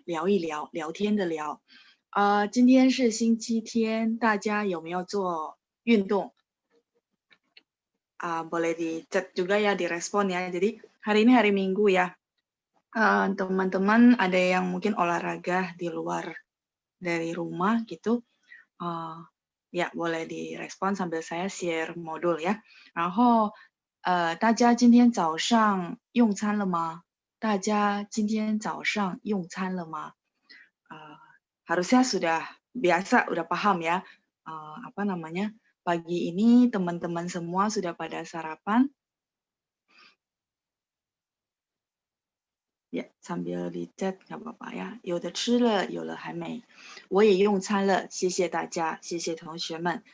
聊一聊，聊天的聊。今天是星期天，大家有没有做运动？Boleh di chat juga ya, direspon ya. Jadi hari ini hari Minggu ya. Teman-teman ada yang mungkin olahraga di luar dari rumah gitu. Ya boleh direspon sambil saya share modul ya. 然后大家今天早上用餐了吗？大家今天早上用餐了吗？ harusnya sudah biasa, udah paham ya. Apa namanya? Pagi ini teman-teman semua sudah pada sarapan. Ya, sambil di chat nggak apa-apa ya. 有的吃了，有了还没。我也用餐了，谢谢大家，谢谢同学们。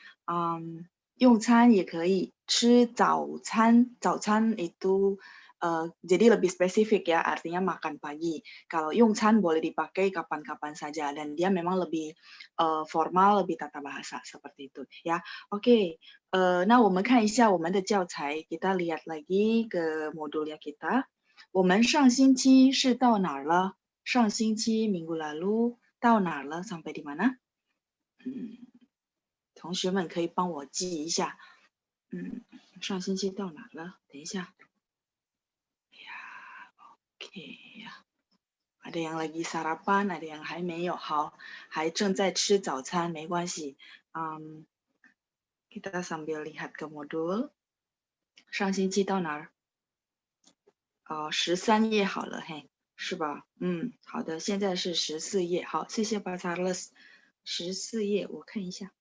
用餐也可以吃早餐，早餐itu jadi lebih spesifik ya, artinya makan pagi. Kalau 用餐 boleh dipakai kapan-kapan saja dan dia memang lebih formal, lebih tata bahasa seperti itu ya. Oke, nah 我们看一下我们的教材，kita lihat lagi ke modulnya kita. 我们上星期是到哪儿了？上星期 minggu lalu 到哪儿了 sampai di mana？ 同学们可以帮我记一下。上星期到哪儿了？等一下。OK 呀。ada yang lagi sarapan, ada yang 还没有，好，还正在吃早餐，没关系。kita sambil lihat ke modul。上星期到哪儿？13页好了，嘿，是吧？好的，现在是14页。好，谢谢巴查勒斯。14页，我看一下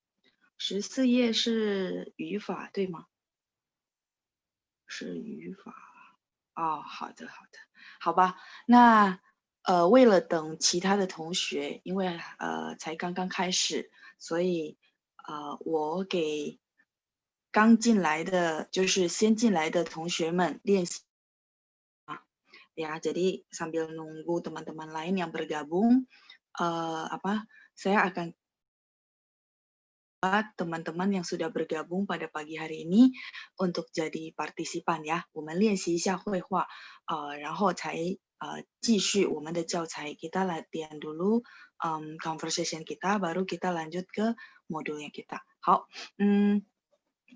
，14页是语法对吗？是语法。好的，好的，好吧。那为了等其他的同学，因为才刚刚开始，所以我给刚进来的，就是先进来的同学们练习。Ya, jadi sambil nunggu teman-teman lain yang bergabung, saya akan teman-teman yang sudah bergabung pada pagi hari ini untuk jadi partisipan ya. 我们练习一下绘画，然后才继续我们的教材。Kita latihan dulu conversation kita, baru kita lanjut ke modulnya kita. 好，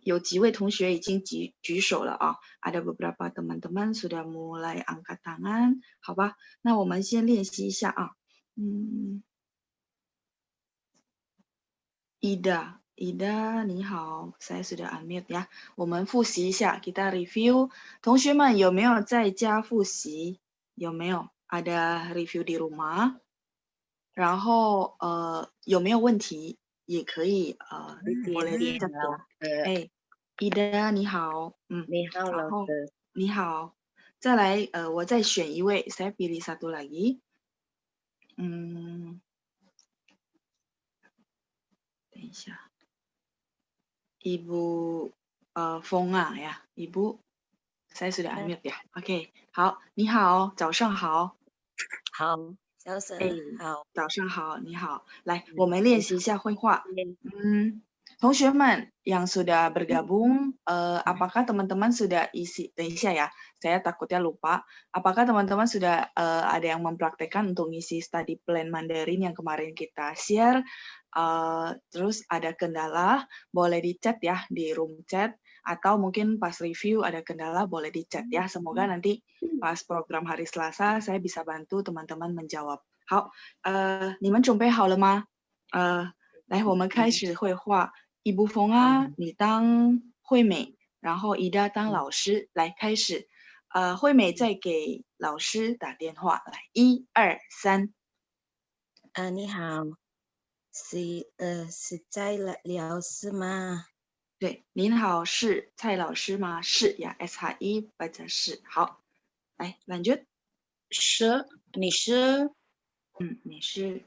有几位同学已经举手了啊 ada beberapa teman-teman sudah mulai angkat tangan， 好吧，那我们先练习一下啊。Ida 你好， saya sudah unmute 呀。我们复习一下 kita review， 同学们有没有在家复习？有没有 ada review di rumah？ 然后有没有问题也可以boleh chat 我。Ida 你好，你好，然后老师。你好，再来我再选一位 saya pilih satu lagi。等一下 Ibu Fonga ya, Ibu saya sudah unmute ya. OK， 好，你好，早上好。好，早上好。早上好，你好。来，我们练习一下绘画。同学们yang sudah bergabung, apakah teman-teman sudah isi? 等一下ya, saya takutnya lupa. Apakah teman-teman sudah ada yang mempraktekkan untuk ngisi study plan Mandarin yang kemarin kita share? Terus ada kendala, boleh di chat ya di room chat, atau mungkin pas review ada kendala boleh di chat ya. Semoga nanti pas program hari Selasa saya bisa bantu teman-teman menjawab. 好，你们准备好了吗？来，我们开始绘画。Ibu Fonga， 你当惠美，然后Ida 当老师，来开始。惠美再给老师打电话，来，1、2、3。你好，是蔡老师吗？对，您好，是蔡老师吗？是呀 ，SHI baca 是。好，来lanjut。是，你是？你是。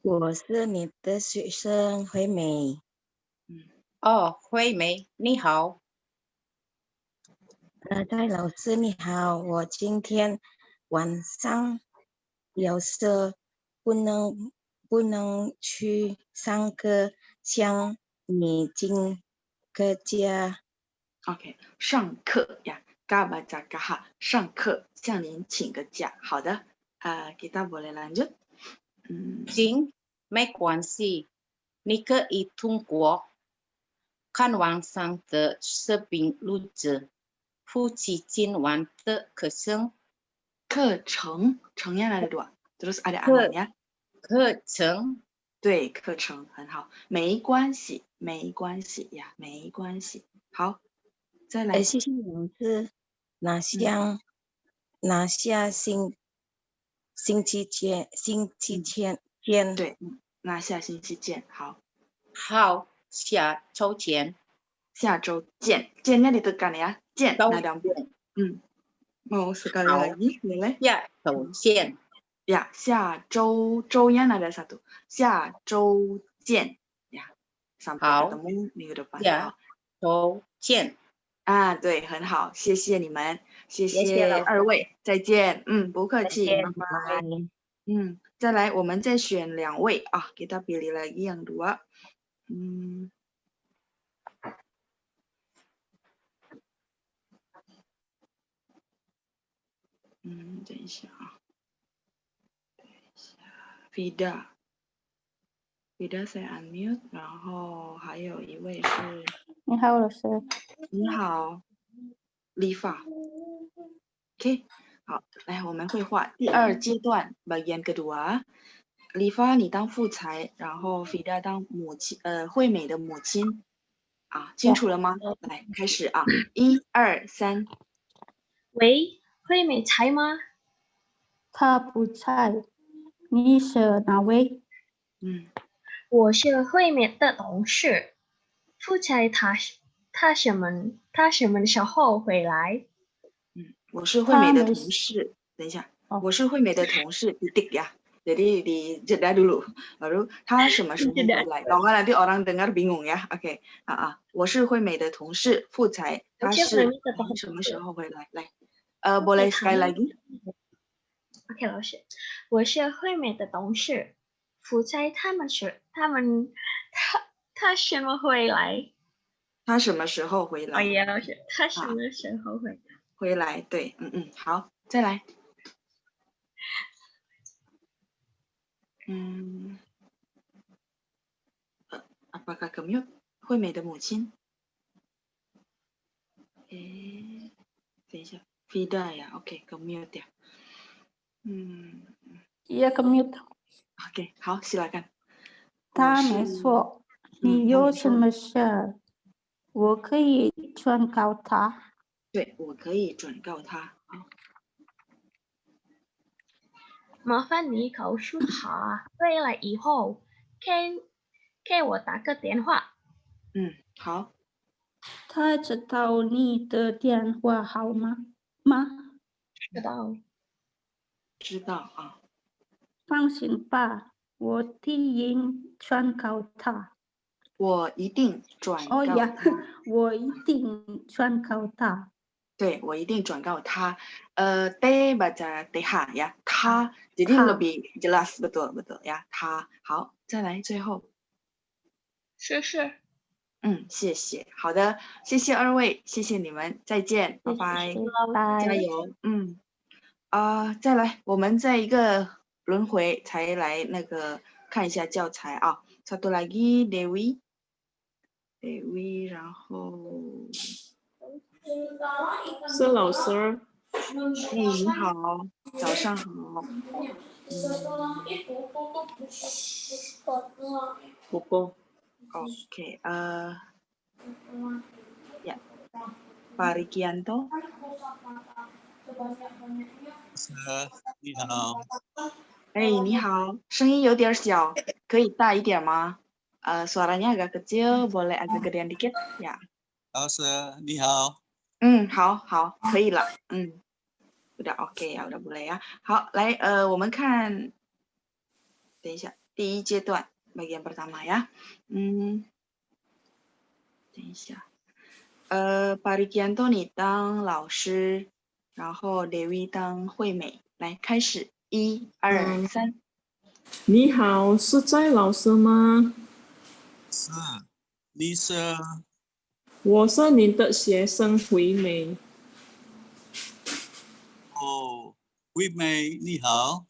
我是你的学生惠美。惠美，你好。蔡老师你好，我今天晚上有事不能去上课，向你请个假。OK， 上课呀，嘎巴扎嘎哈，上课向您请个假。好的， Kita boleh lanjut. 行，没关系，你可以通过看网上的视频录制，复习今晚的课程。课程 程nya ada 2 terus ada 课 ananya 课程对，课程很好，没关系，没关系呀，没关系。好，再来，谢谢老师。哪下星期见。对，那下星期见。好，好，下周见。下周见。见nya ditekan ya，见 周 nada 见。mau sekali 好 lagi boleh？ 下周见。呀，下周nya nada 1，下周见呀，sampai 好， ketemu minggu depan。下周见。对，很好，谢谢你们，谢谢谢老师2位，再见。不客气，再见拜拜。再来，我们再选2位啊，kita pilih lagi yang 2。等一下啊，Vida saya unmute，然后还有一位是，你好，老师。你好，Liva。OK， 好，来，我们绘画第2阶段 bagian kedua。Liva 你当副裁，然后 Vida 当惠美的母亲。清楚了吗？来，开始啊，1、2、3。喂，惠美才吗？他不在，你是哪位？我是惠美的同事。副裁他什么时候回来？我是惠美的同事。等一下，我是惠美的同事titik ya。Jadi di jeda dulu. Baru 他什么时候回来？kalau nggak nanti orang dengar bingung ya. Oke， 我是惠美的同事，副裁，他是什么时候回来？来，boleh sekali lagi？OK， 老师，我是惠美的同事，副裁他什么回来？他什么时候回来？老师，他什么时候回来？回来，对，好，再来。apakah commute 惠美的母亲？等一下 ，Vida 呀 ，OK commute 呀。Iya commute。OK， 好，silakan。他没错，你有什么事？我可以转告他。对，我可以转告他。麻烦你告诉他，回来以后给我打个电话。好。他知道你的电话号码吗？知道啊。放心吧，我一定转告他。我一定转告他。我一定转告他。对，我一定转告他。T baca TH ya， 他，jadi lebih jelas betul ya， 他。好，再来最后。是。谢谢。好的，谢谢2位，谢谢你们，再见，拜拜，加油。再来，我们再一个轮回才来那个看一下教材啊。Satu lagi Dewi， 然后。是老师。你好，早上好。Popo。OK， ya， Pak Rikianto。你好。你好，声音有点小，可以大一点吗？suaranya agak kecil, boleh agak gedean dikit ya。老师你好。好，可以了。udah OK 呀，udah boleh ya。好，来，我们看，等一下，第1阶段 bagian pertama ya。等一下，Pak Rikianto 你当老师，然后 Dewi 当惠美，来开始，1、2、3。你好，是在老师吗？是，你是？我是你的学生惠美。惠美你好。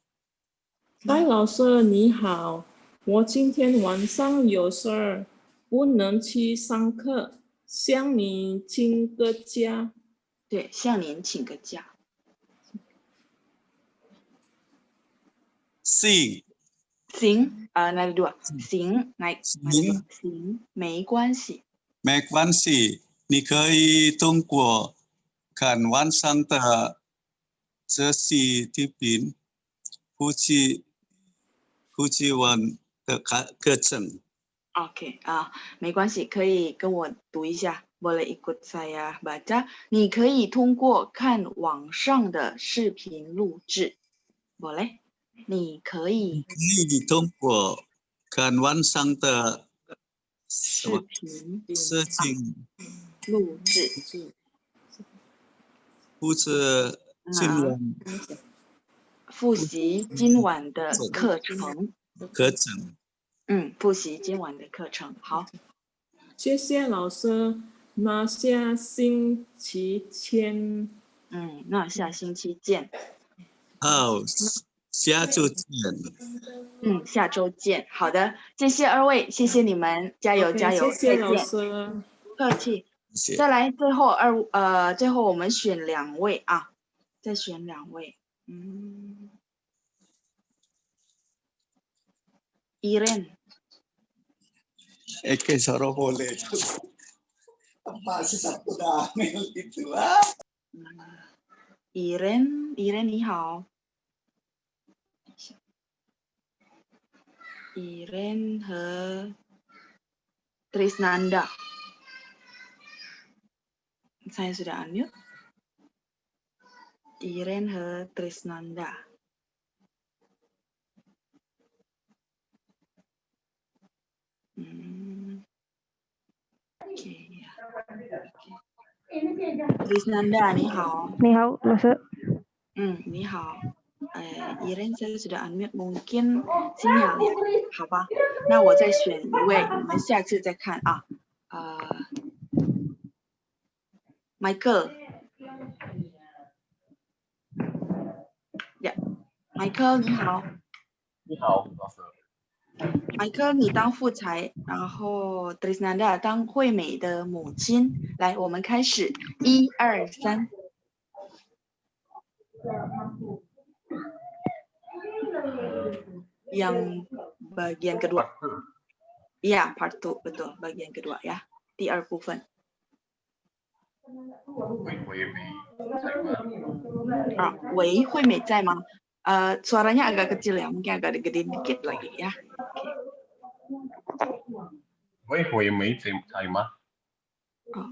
戴老师你好，我今天晚上有事儿，不能去上课，向你请个假。对，向您请个假。行行，naik dua，行，naik，行行，没关系。没关系，你可以通过看晚上的这些视频，复习完的课程。OK 没关系，可以跟我读一下。Boleh ikut saya baca。你可以通过看网上的视频录制。Boleh，你可以你通过看晚上的视频事情录制。复习今晚复习今晚的课程。复习今晚的课程。好，谢谢老师，那下星期见。那下星期见。好，下周见。下周见。好的，谢谢二位，谢谢你们，加油 OK， 加油，谢谢老再见。师。不客气。谢谢。再来最后我们选2位啊，再选2位。Iren。Soro boleh. Masih satu Daniel gitu Iren 你好。Iren 和 Trisnanda。Saya sudah unmute. Iren 和 Trisnanda。Trisnanda 你好。你好，老师。你好。Iren saya sudah unmute， mungkin sinyal ya， 好吧，那我再选1位，你们下次再看啊。Michael。Michael 你好。你好，老师。Michael 你当副裁，然后 Trisnanda 当惠美的母亲。来，我们开始，1、2、3。Yang bagian kedua. Iya, part 2, betul. Bagian kedua ya. 第2部分。喂，惠美在吗？suaranya agak kecil ya, mungkin agak digedein dikit lagi ya. Oke. 惠美在吗？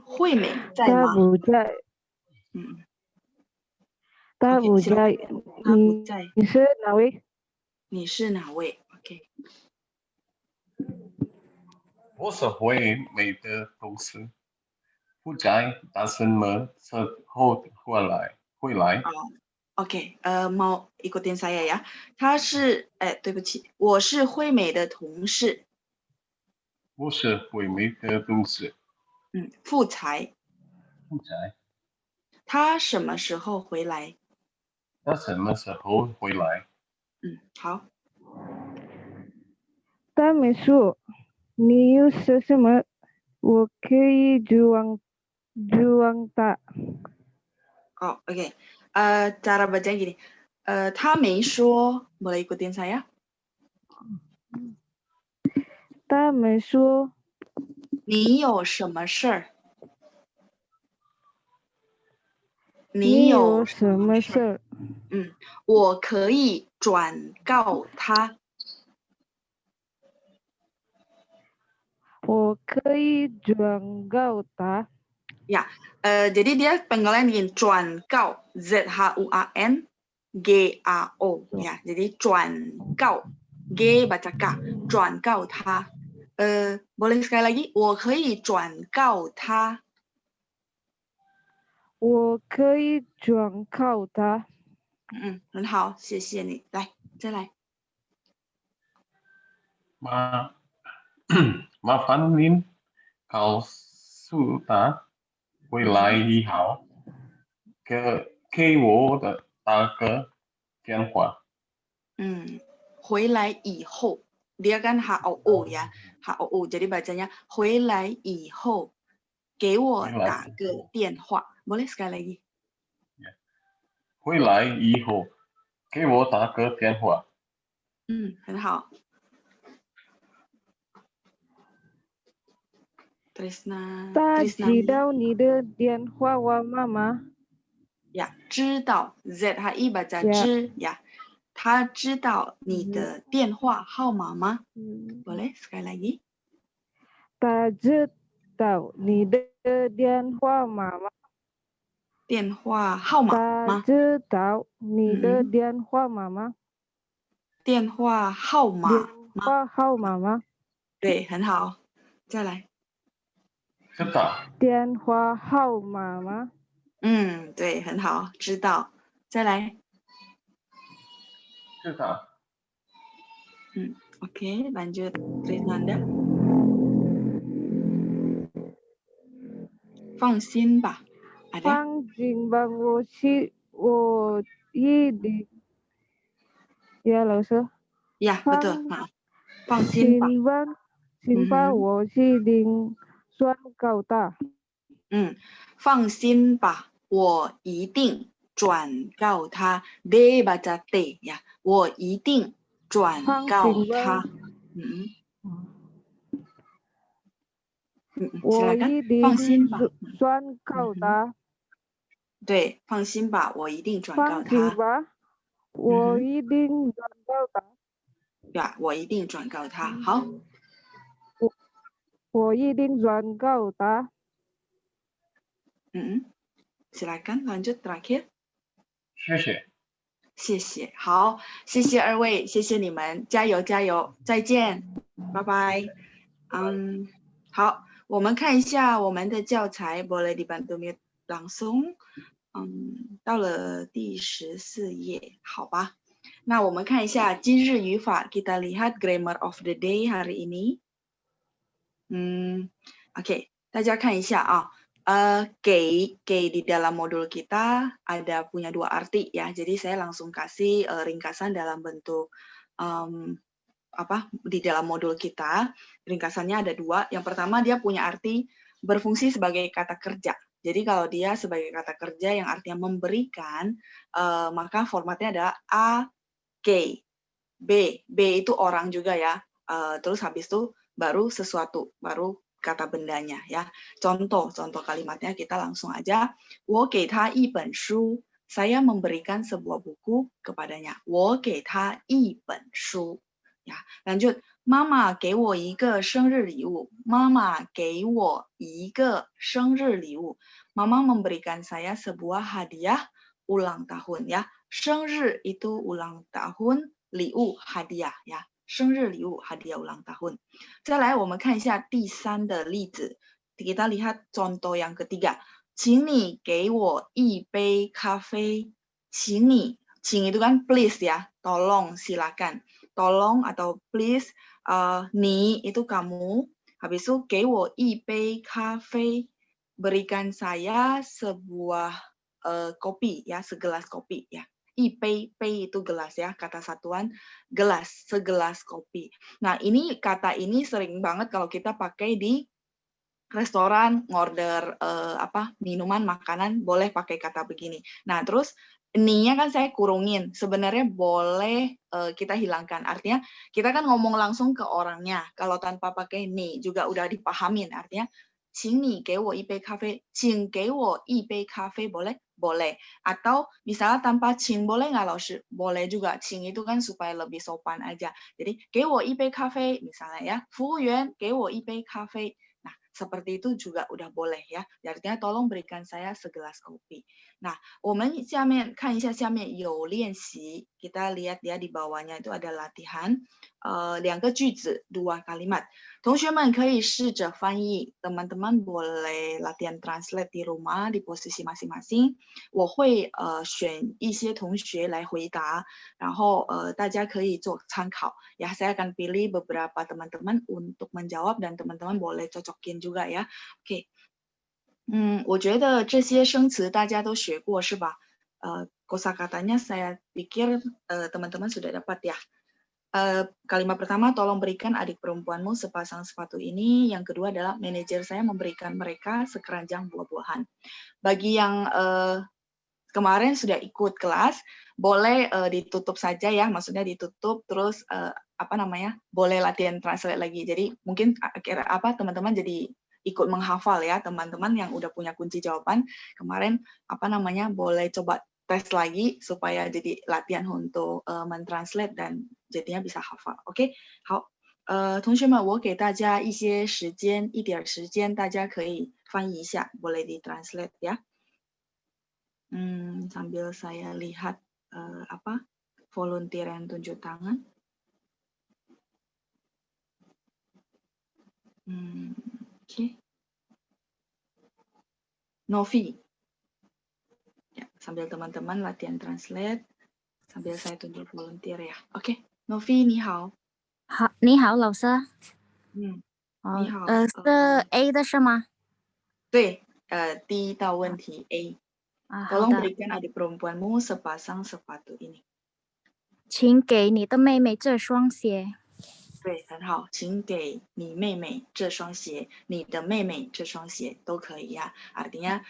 惠美在吗？她不在。她不在。你是哪位？你是哪位 ？OK。我是惠美的同事，不在，但是们之后会来。OK， mau ikutin saya ya。他是，对不起，我是惠美的同事。我是惠美的同事。副裁。副裁。他什么时候回来？他什么时候回来？好。他没说，你有说什么？我可以juang tak。OK。cara baca gini。他没说 boleh ikutin saya。他没说。你有什么事儿？你有什么事儿？我可以转告他。我可以转告他。Ya, jadi dia panggilan gini, 转告 ZHUAN GAO ya. Jadi 转告 G baca K, 转告他。boleh sekali lagi, 我可以转告他。我可以转告他。很好，谢谢你。来，再来。麻烦您告诉他回来以后，给我的打个电话。回来以后 dia kan HOO ya, HOO. Jadi bacanya 回来以后给我打个电话. Boleh sekali lagi? 回来以后给我打个电话。很好。Trisna. 他知道你的电话号码吗？ Ya, 知道 ZHI baca 知 ya. 他知道你的电话号码吗？ Boleh sekali lagi? 他知道你的电话号码吗？电话号码吗？他知道你的电话号码吗？电话号码吗？电话号码吗？对，很好。再来。知道。电话号码吗？对，很好，知道。再来。知道。Oke, lanjut Trisnanda. 放心吧。放心吧，我一定。Ya, 老师。Ya, betul. 放心吧。心吧，我一定转告他。放心吧，我一定转告他。De baca te ya, 我一定转告他。我一定放心吧，转告他。对，放心吧，我一定转告他。放心吧，我一定转告他。呀，我一定转告他。好。我一定转告他。Silakan lanjut terakhir. 谢谢。谢谢，好，谢谢二位，谢谢你们，加油加油，再见，拜拜。好，我们看一下我们的教材 boleh dibantu mute langsung。到了第14页，好吧。那我们看一下今日语法 kita lihat grammar of the day hari ini。Oke, 大家看一下啊。给 di dalam modul kita ada punya 2 arti ya. Jadi saya langsung kasih ringkasan dalam bentuk di dalam modul kita. Ringkasannya ada 2. Yang pertama dia punya arti berfungsi sebagai kata kerja. Jadi kalau dia sebagai kata kerja yang artinya memberikan, maka formatnya ada A, K, B. B itu orang juga ya. Terus habis itu baru sesuatu, baru kata bendanya ya. Contoh kalimatnya kita langsung aja. 我给他一本书. Saya memberikan sebuah buku kepadanya. 我给他一本书. Ya, lanjut. 妈妈给我一个生日礼物. 妈妈给我一个生日礼物. Mama memberikan saya sebuah hadiah ulang tahun ya. 生日 itu ulang tahun, 礼物 hadiah ya. 生日礼物 hadiah ulang tahun. 再来我们看一下第3的例子 kita lihat contoh yang ketiga. 请你给我一杯咖啡. 请你 itu kan please ya, tolong, silakan. Tolong atau please, 你 itu kamu. Habis itu 给我一杯咖啡, berikan saya sebuah kopi ya, segelas kopi ya. 一杯 itu gelas ya, kata satuan gelas, segelas kopi. Nah, kata ini sering banget kalau kita pakai di restoran, ngorder minuman, makanan, boleh pakai kata begini. Nah, terus ni-nya kan saya kurungin. Sebenarnya boleh kita hilangkan. Artinya kita kan ngomong langsung ke orangnya. Kalau tanpa pakai ni juga udah dipahamin. Artinya 请你给我一杯咖啡. 请给我一杯咖啡 boleh? Boleh. Atau misalnya tanpa 请 boleh nggak, Laoshi? Boleh juga. 请 itu kan supaya lebih sopan aja. Jadi 给我一杯咖啡 misalnya ya. 服务员给我一杯咖啡. Nah, seperti itu juga udah boleh ya. Artinya tolong berikan saya segelas kopi. Nah, 我们下面看一下下面有练习. Kita lihat ya di bawahnya itu ada latihan. 2个句子, 2 kalimat. 同学们可以试着翻译. Teman-teman boleh latihan translate di rumah di posisi masing-masing. 我会选一些同学来回答, 然后大家可以做参考. Ya, saya akan pilih beberapa teman-teman untuk menjawab dan teman-teman boleh cocokin juga ya. Oke. 我觉得这些生词大家都学过是吧? Kosakatanya saya pikir teman-teman sudah dapat ya. kalimat pertama, tolong berikan adik perempuanmu sepasang sepatu ini. Yang kedua adalah manajer saya memberikan mereka sekeranjang buah-buahan. Bagi yang kemarin sudah ikut kelas, boleh ditutup saja ya, maksudnya ditutup terus boleh latihan translate lagi. Jadi mungkin teman-teman jadi ikut menghafal ya, teman-teman yang udah punya kunci jawaban kemarin boleh coba tes lagi supaya jadi latihan untuk mentranslate dan jadinya bisa hafal. OK， 好，同学们，我给大家一些时间，一点时间，大家可以翻译一下，boleh di translate ya。sambil saya lihat volunteer yang tunjuk tangan. Oke. Novi. Ya, sambil teman-teman latihan translate, sambil saya tunjuk volunteer ya. Oke, Novi, 你好。好，你好，老师。你好。是 A 的是吗？对，第一道问题 A。Tolong 好的。 berikan adik perempuanmu sepasang sepatu ini. 请给你的妹妹这双鞋。对，很好，请给你妹妹这双鞋，你的妹妹这双鞋都可以ya. Artinya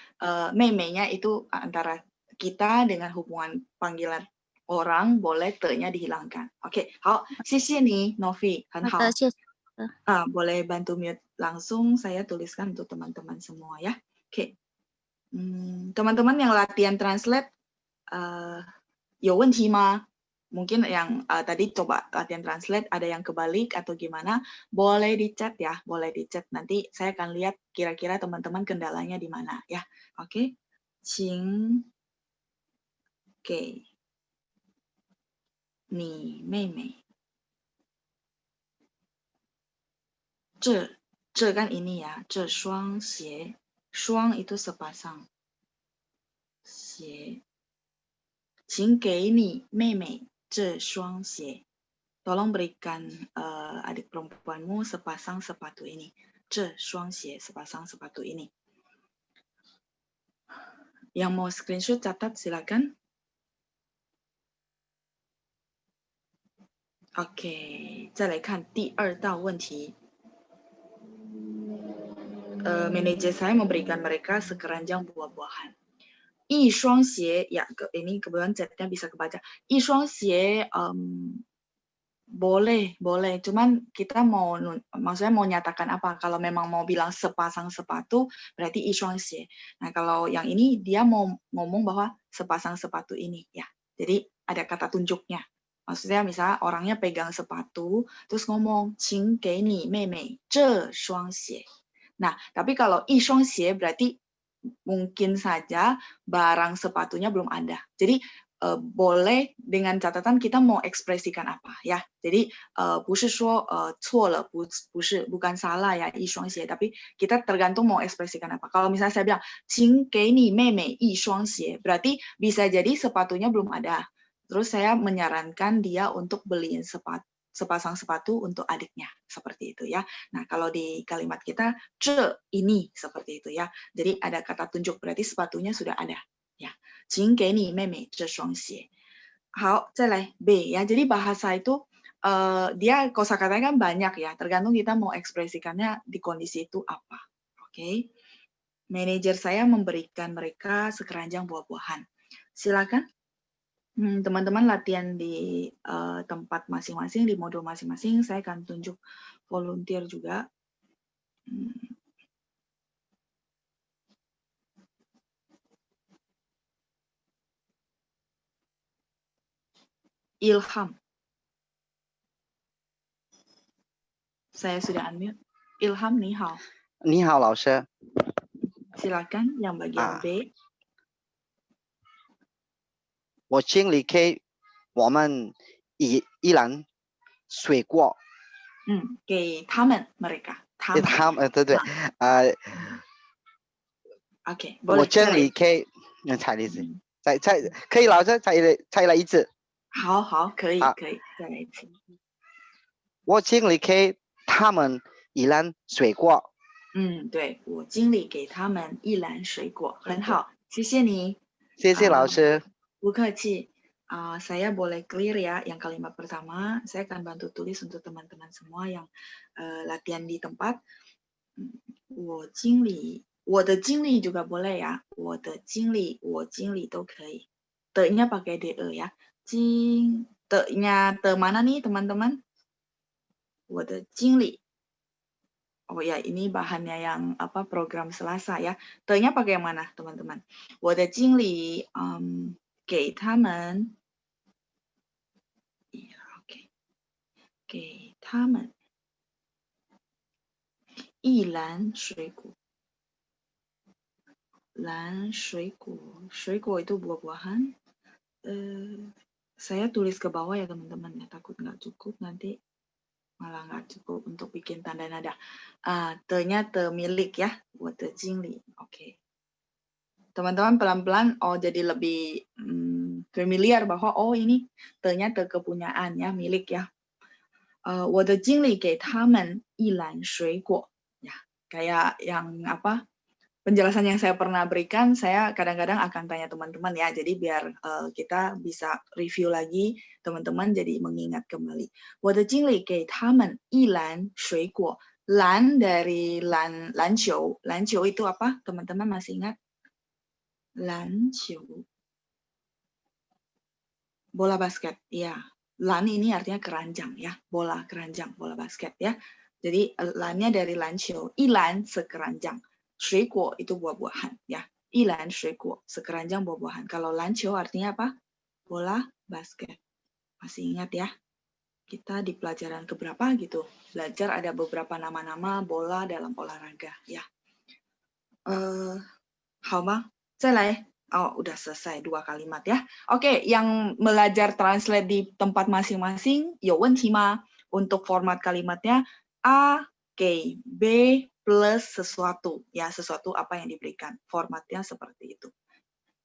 妹妹nya itu antara kita dengan hubungan panggilan orang boleh te-nya dihilangkan. Oke, 好，谢谢你 Novi， 很好。谢谢。boleh bantu mute langsung saya tuliskan untuk teman-teman semua ya. Oke. Teman-teman yang latihan translate 有问题吗？ Mungkin yang tadi coba latihan translate ada yang kebalik atau gimana, boleh di chat ya, boleh di chat. Nanti saya akan lihat kira-kira teman-teman kendalanya di mana ya. Oke. 请给你妹妹这kan ini ya, 这双鞋，双 itu sepasang 鞋，请给你妹妹这双鞋。Tolong berikan adik perempuanmu sepasang sepatu ini. 这双鞋 sepasang sepatu ini. Yang mau screenshot catat silakan. OK， 再来看第二道问题。manajer saya memberikan mereka sekeranjang buah-buahan. 一双鞋 ya ini kebetulan chatnya bisa kebaca. 一双鞋 boleh, cuman kita maksudnya mau nyatakan apa? Kalau memang mau bilang sepasang sepatu, berarti 一双鞋. Nah, kalau yang ini dia mau ngomong bahwa sepasang sepatu ini ya. Jadi ada kata tunjuknya. Maksudnya misalnya orangnya pegang sepatu, terus ngomong 请给你妹妹这双鞋. Nah, tapi kalau 一双鞋 berarti mungkin saja barang sepatunya belum ada. Jadi boleh dengan catatan kita mau ekspresikan apa ya. Jadi 不是说错了，bukan salah ya 一双鞋, tapi kita tergantung mau ekspresikan apa. Kalau misalnya saya bilang 请给你妹妹一双鞋, berarti bisa jadi sepatunya belum ada. Terus saya menyarankan dia untuk beliin sepasang sepatu untuk adiknya, seperti itu ya. Nah, kalau di kalimat kita 这 ini seperti itu ya. Jadi ada kata tunjuk berarti sepatunya sudah ada ya. 请给你妹妹这双鞋. 好，再来 B ya. Jadi bahasa itu dia kosakatanya kan banyak ya, tergantung kita mau ekspresikannya di kondisi itu apa. Oke. Manajer saya memberikan mereka sekeranjang buah-buahan. Silakan. Teman-teman latihan di tempat masing-masing, di modul masing-masing. Saya akan tunjuk volunteer juga. Ilham. Saya sudah unmute. Ilham, 你好。你好，老师。 Silakan yang bagian B. 我经理给我们一篮水果。给他们 mereka。他们，对对OK， 我经理给再来一次，再可以，老师再来一次。好，可以，再来一次。我经理给他们一篮水果。对，我经理给他们一篮水果，很好，谢谢你。谢谢老师。不客气。Saya boleh clear ya yang kalimat pertama. Saya akan bantu tulis untuk teman-teman semua yang latihan di tempat. 我经历，我的经历 juga boleh ya. 我的经历，我经历都可以。的-nya pakai de ya. De-nya de mana nih teman-teman? 我的经历. Oh ya, ini bahannya yang apa program Selasa ya. De-nya pakai yang mana teman-teman? 我的经历，给他们。给他们一篮水果。篮水果，水果 itu buah-buahan. Saya tulis ke bawah ya teman-teman ya, takut nggak cukup nanti malah nggak cukup untuk bikin tanda nada. Te-nya te milik ya, buat te jingli. Oke. Teman-teman pelan-pelan jadi lebih familiar bahwa ini te-nya te kepunyaan ya, milik ya. 我的经理给他们一篮水果. Ya, kayak yang apa? Penjelasan yang saya pernah berikan, saya kadang-kadang akan tanya teman-teman ya, jadi biar kita bisa review lagi, teman-teman jadi mengingat kembali. 我的经理给他们一篮水果. Lan dari篮球itu apa? Teman-teman masih ingat? 篮球. Bola basket, ya. Lan ini artinya keranjang ya, bola keranjang, bola basket ya. Jadi lannya dari lancio, ilan sekeranjang, shuiguo itu buah-buahan ya. Ilan shuiguo sekeranjang buah-buahan. Kalau lancio artinya apa? Bola basket. Masih ingat ya? Kita di pelajaran keberapa gitu belajar ada beberapa nama-nama bola dalam olahraga ya. 好吗？再来。udah selesai 2 kalimat ya. Oke, yang belajar translate di tempat masing-masing, 有问题吗? Untuk format kalimatnya A, K, B plus sesuatu. Ya, sesuatu apa yang diberikan. Formatnya seperti itu.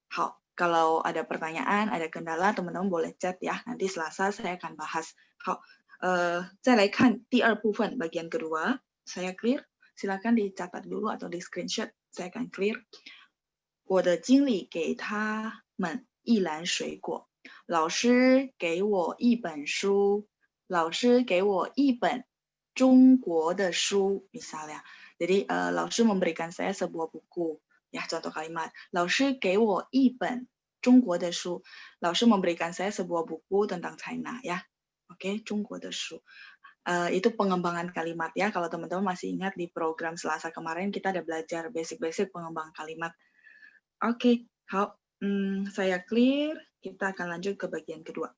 好, kalau ada pertanyaan, ada kendala, teman-teman boleh chat ya. Nanti Selasa saya akan bahas. 好, 再来看第二部分, bagian kedua. Saya clear? Silakan dicatat dulu atau di screenshot. Saya akan clear. 我的经理给他们一篮水果，老师给我一本书，老师给我一本中国的书 misalnya. Jadi 老师 memberikan saya sebuah buku. Ya, contoh kalimat. 老师给我一本中国的书，老师 memberikan saya sebuah buku tentang China ya. Oke, 中国的书. Itu pengembangan kalimat ya. Kalau teman-teman masih ingat di program Selasa kemarin kita ada belajar basic-basic pengembangan kalimat. Oke, saya clear. Kita akan lanjut ke bagian kedua.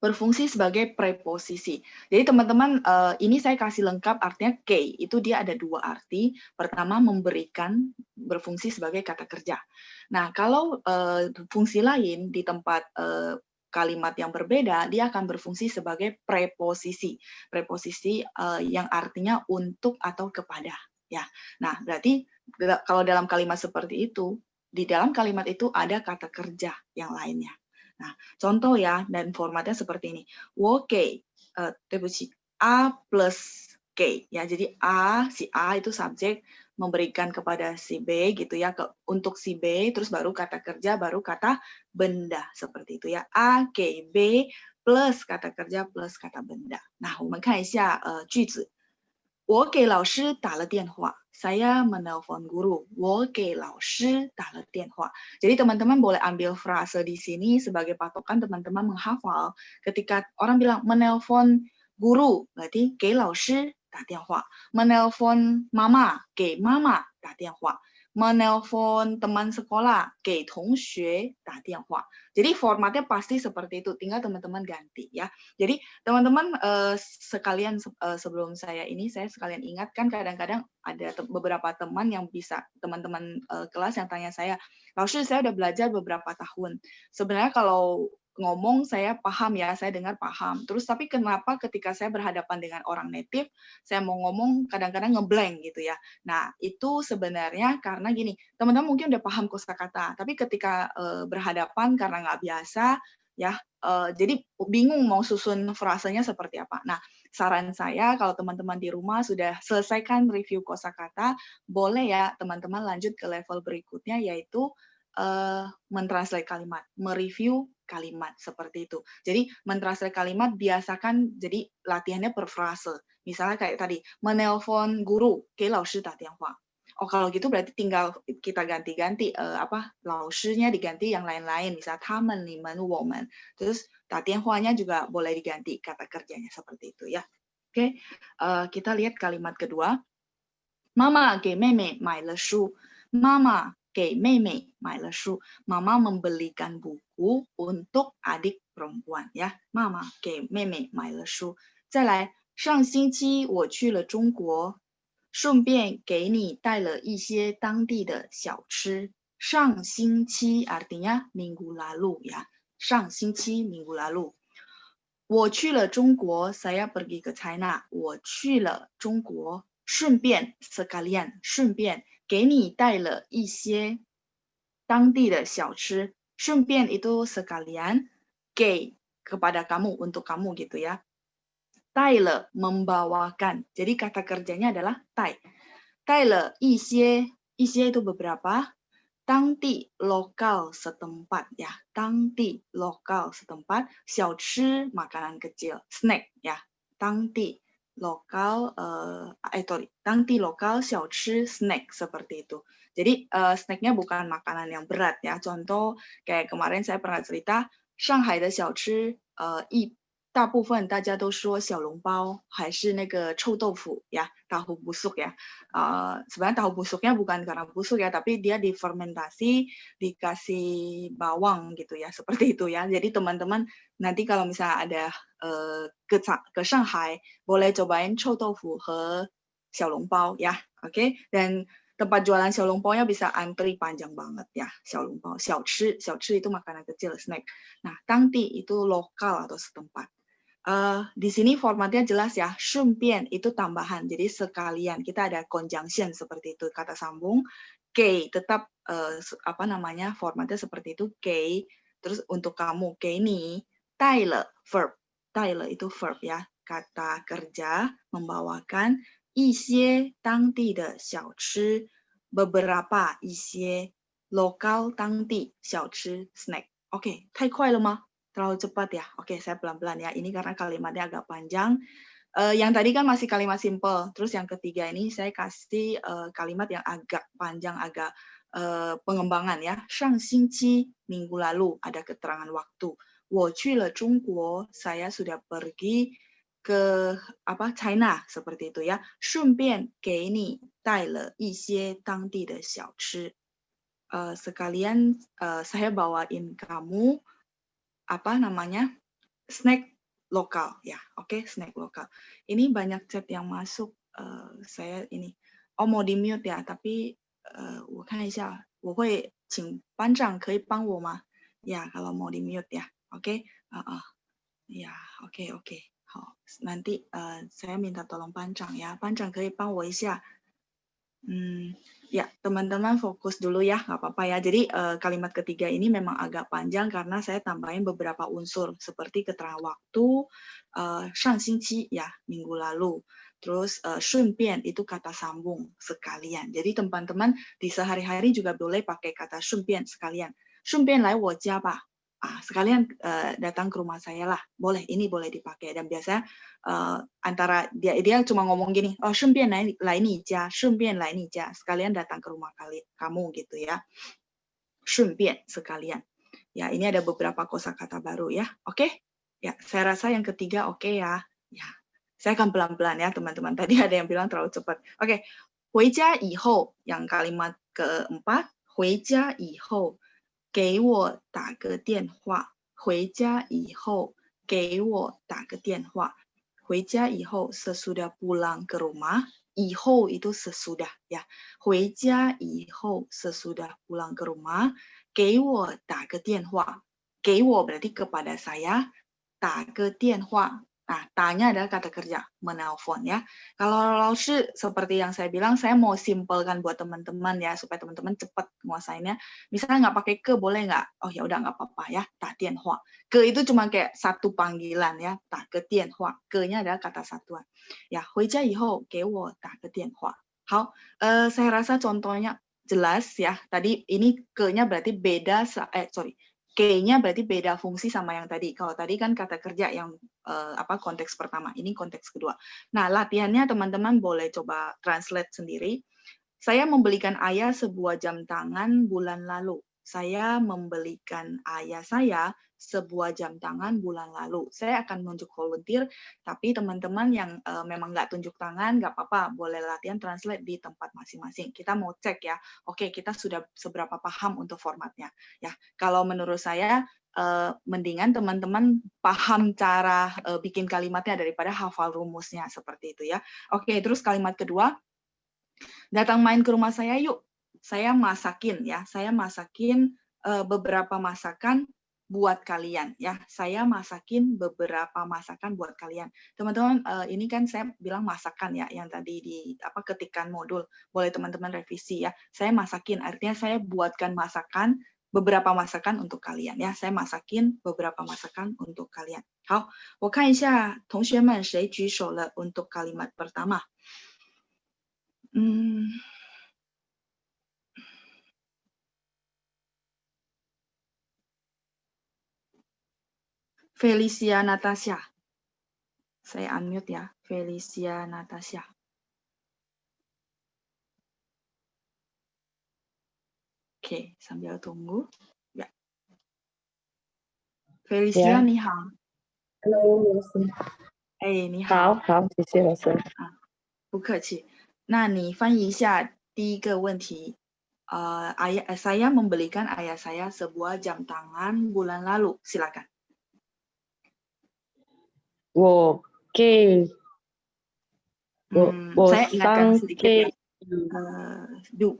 Berfungsi sebagai preposisi. Jadi teman-teman, ini saya kasih lengkap artinya K. Itu dia ada 2 arti. Pertama, memberikan, berfungsi sebagai kata kerja. Nah, kalau fungsi lain di tempat kalimat yang berbeda, dia akan berfungsi sebagai preposisi. Preposisi yang artinya untuk atau kepada. Ya. Nah, berarti kalau dalam kalimat seperti itu, di dalam kalimat itu ada kata kerja yang lainnya. Nah, contoh ya, dan formatnya seperti ini. 我给, 对不起, A plus K. Ya, jadi A, si A itu subjek memberikan kepada si B gitu ya, untuk si B, terus baru kata kerja, baru kata benda. Seperti itu ya. A, K, B plus kata kerja plus kata benda. Nah, 我们看一下句子。我给老师打了电话. Saya menelpon guru. 我给老师打了电话. Jadi teman-teman boleh ambil frase di sini sebagai patokan teman-teman menghafal. Ketika orang bilang menelpon guru, berarti 给老师打电话. Menelpon mama, 给妈妈打电话. Menelpon teman sekolah, 给同学打电话. Jadi formatnya pasti seperti itu, tinggal teman-teman ganti ya. Jadi teman-teman sekalian sebelum saya sekalian ingatkan kadang-kadang ada beberapa teman yang bisa teman-teman kelas yang tanya saya, "Lalu saya udah belajar beberapa tahun. Sebenarnya kalau ngomong saya paham ya, saya dengar paham. Terus tapi kenapa ketika saya berhadapan dengan orang native, saya mau ngomong kadang-kadang ngeblank gitu ya." Nah, itu sebenarnya karena gini, teman-teman mungkin udah paham kosakata, tapi ketika berhadapan karena nggak biasa ya, jadi bingung mau susun frasenya seperti apa. Nah, saran saya kalau teman-teman di rumah sudah selesaikan review kosakata, boleh ya teman-teman lanjut ke level berikutnya yaitu mentranslate kalimat, mereview kalimat seperti itu. Jadi mentranslate kalimat biasakan jadi latihannya per frase. Misalnya kayak tadi, menelpon guru, ke 老师打电话. Oh kalau gitu berarti tinggal kita ganti-ganti lausnya diganti yang lain-lain, misalnya 他们、你们、我们. Terus 打电话nya juga boleh diganti kata kerjanya seperti itu ya. Oke, kita lihat kalimat kedua. Mama 给妹妹买了书. Mama 给妹妹买了书. Mama membelikan buku untuk adik perempuan ya. Mama 给妹妹买了书. 再来，上星期我去了中国，顺便给你带了一些当地的小吃。上星期 artinya minggu lalu ya. 上星期 minggu lalu. 我去了中国 saya pergi ke China. 我去了中国。顺便 sekalian 顺便给你带了一些当地的小吃. 顺便 itu sekalian 给 kepada kamu, untuk kamu gitu ya. 带了 membawakan. Jadi kata kerjanya adalah 带. 带了一些 itu beberapa. 当地 lokal setempat ya. 当地 lokal setempat. 小吃 makanan kecil. Snack ya. 当地 lokal, tangti lokal, 小吃, snack seperti itu. Jadi snacknya bukan makanan yang berat ya. Contoh kayak kemarin saya pernah cerita, Shanghai 的小吃大部分大家都说小笼包还是那个臭豆腐ya, tahu busuk ya. Sebenarnya tahu busuknya bukan karena busuk ya, tapi dia difermentasi, dikasih bawang gitu ya, seperti itu ya. Jadi teman-teman nanti kalau misalnya ada ke Shanghai, boleh cobain臭豆腐和小笼包ya, oke? Dan tempat jualan 小笼包nya bisa antri panjang banget ya, 小笼包, 小吃itu makanan kecil, snack. Nah, tangti itu lokal atau setempat. Di sini formatnya jelas ya, 顺便 itu tambahan, jadi sekalian. Kita ada conjunction seperti itu, kata sambung. 给 tetap formatnya seperti itu, 给 terus untuk kamu, 给你 带了 verb, 带了 itu verb ya, kata kerja membawakan 一些当地的小吃 beberapa 一些 lokal 当地小吃 snack. Oke, 太快了吗？ Terlalu cepat ya? Oke, saya pelan-pelan ya. Ini karena kalimatnya agak panjang. Yang tadi kan masih kalimat simple. Terus yang ketiga ini saya kasih kalimat yang agak panjang, agak pengembangan ya. 上星期 minggu lalu, ada keterangan waktu. 我去了中国, saya sudah pergi ke China seperti itu ya. 顺便给你带了一些当地的小吃. Sekalian saya bawain kamu snack lokal ya. Oke, snack lokal. Ini banyak chat yang masuk. Saya ini mau di mute ya, tapi 我看一下，我会请班长可以帮我吗？ Ya, kalau mau di mute ya. Oke. Ya, oke. Hao, nanti saya minta tolong pancang ya. Pancang 可以帮我一下. Ya, teman-teman fokus dulu ya, nggak apa-apa ya. Jadi kalimat ketiga ini memang agak panjang karena saya tambahin beberapa unsur seperti keterangan waktu, 上星期 ya, minggu lalu. Terus 顺便 itu kata sambung, sekalian. Jadi teman-teman di sehari-hari juga boleh pakai kata 顺便 sekalian. 顺便来我家吧. Sekalian datang ke rumah saya lah, boleh, ini boleh dipakai. Dan biasanya antara dia cuma ngomong gini, 顺便来你家, 顺便来你家, sekalian datang ke rumah kamu gitu ya. 顺便 sekalian. Ya, ini ada beberapa kosakata baru ya. Oke? Ya, saya rasa yang ketiga oke ya. Ya, saya akan pelan-pelan ya teman-teman. Tadi ada yang bilang terlalu cepat. Oke, 回家以后 yang kalimat keempat, 回家以后给我打个电话，回家以后给我打个电话，回家以后 sesudah pulang ke rumah, 以后 itu sesudah ya, 回家以后 sesudah pulang ke rumah, 给我打个电话，给我 berarti kepada saya, 打个电话. Nah, tanya adalah kata kerja, menelpon ya. Kalau laoshi seperti yang saya bilang, saya mau simpelkan buat teman-teman ya, supaya teman-teman cepat menguasainya. Misalnya nggak pakai ke, boleh nggak? Oh ya udah nggak apa-apa ya, ta tianhua. Ke itu cuma kayak satu panggilan ya, ta ke tianhua. Ke-nya adalah kata satuan. Ya, 回家以后给我打个电话. 好, saya rasa contohnya, jelas ya. Tadi ini ke-nya berarti beda, K-nya berarti beda fungsi sama yang tadi. Kalau tadi kan kata kerja yang konteks pertama, ini konteks kedua. Nah, latihannya teman-teman boleh coba translate sendiri. Saya membelikan ayah sebuah jam tangan bulan lalu. Saya membelikan ayah saya sebuah jam tangan bulan lalu. Saya akan menunjuk volunteer, tapi teman-teman yang memang nggak tunjuk tangan, nggak apa-apa, boleh latihan translate di tempat masing-masing. Kita mau cek ya, oke kita sudah seberapa paham untuk formatnya. Ya, kalau menurut saya mendingan teman-teman paham cara bikin kalimatnya daripada hafal rumusnya seperti itu ya. Oke, terus kalimat kedua, datang main ke rumah saya yuk. Saya masakin ya, saya masakin beberapa masakan buat kalian ya. Saya masakin beberapa masakan buat kalian. Teman-teman, ini kan saya bilang masakan ya, yang tadi di ketikan modul. Boleh teman-teman revisi ya. Saya masakin artinya saya buatkan masakan, beberapa masakan untuk kalian ya. Saya masakin beberapa masakan untuk kalian. 好，我看一下同学们谁举手了 untuk kalimat pertama. Felicia Natasha. Saya unmute ya, Felicia Natasha. Oke, sambil tunggu. Ya. Felicia, 你好。Hello， 老师。你好。好，谢谢老师。不客气。那你翻译一下第一个问题。saya membelikan ayah saya sebuah jam tangan bulan lalu. Silakan. saya ingatkan sedikit ya.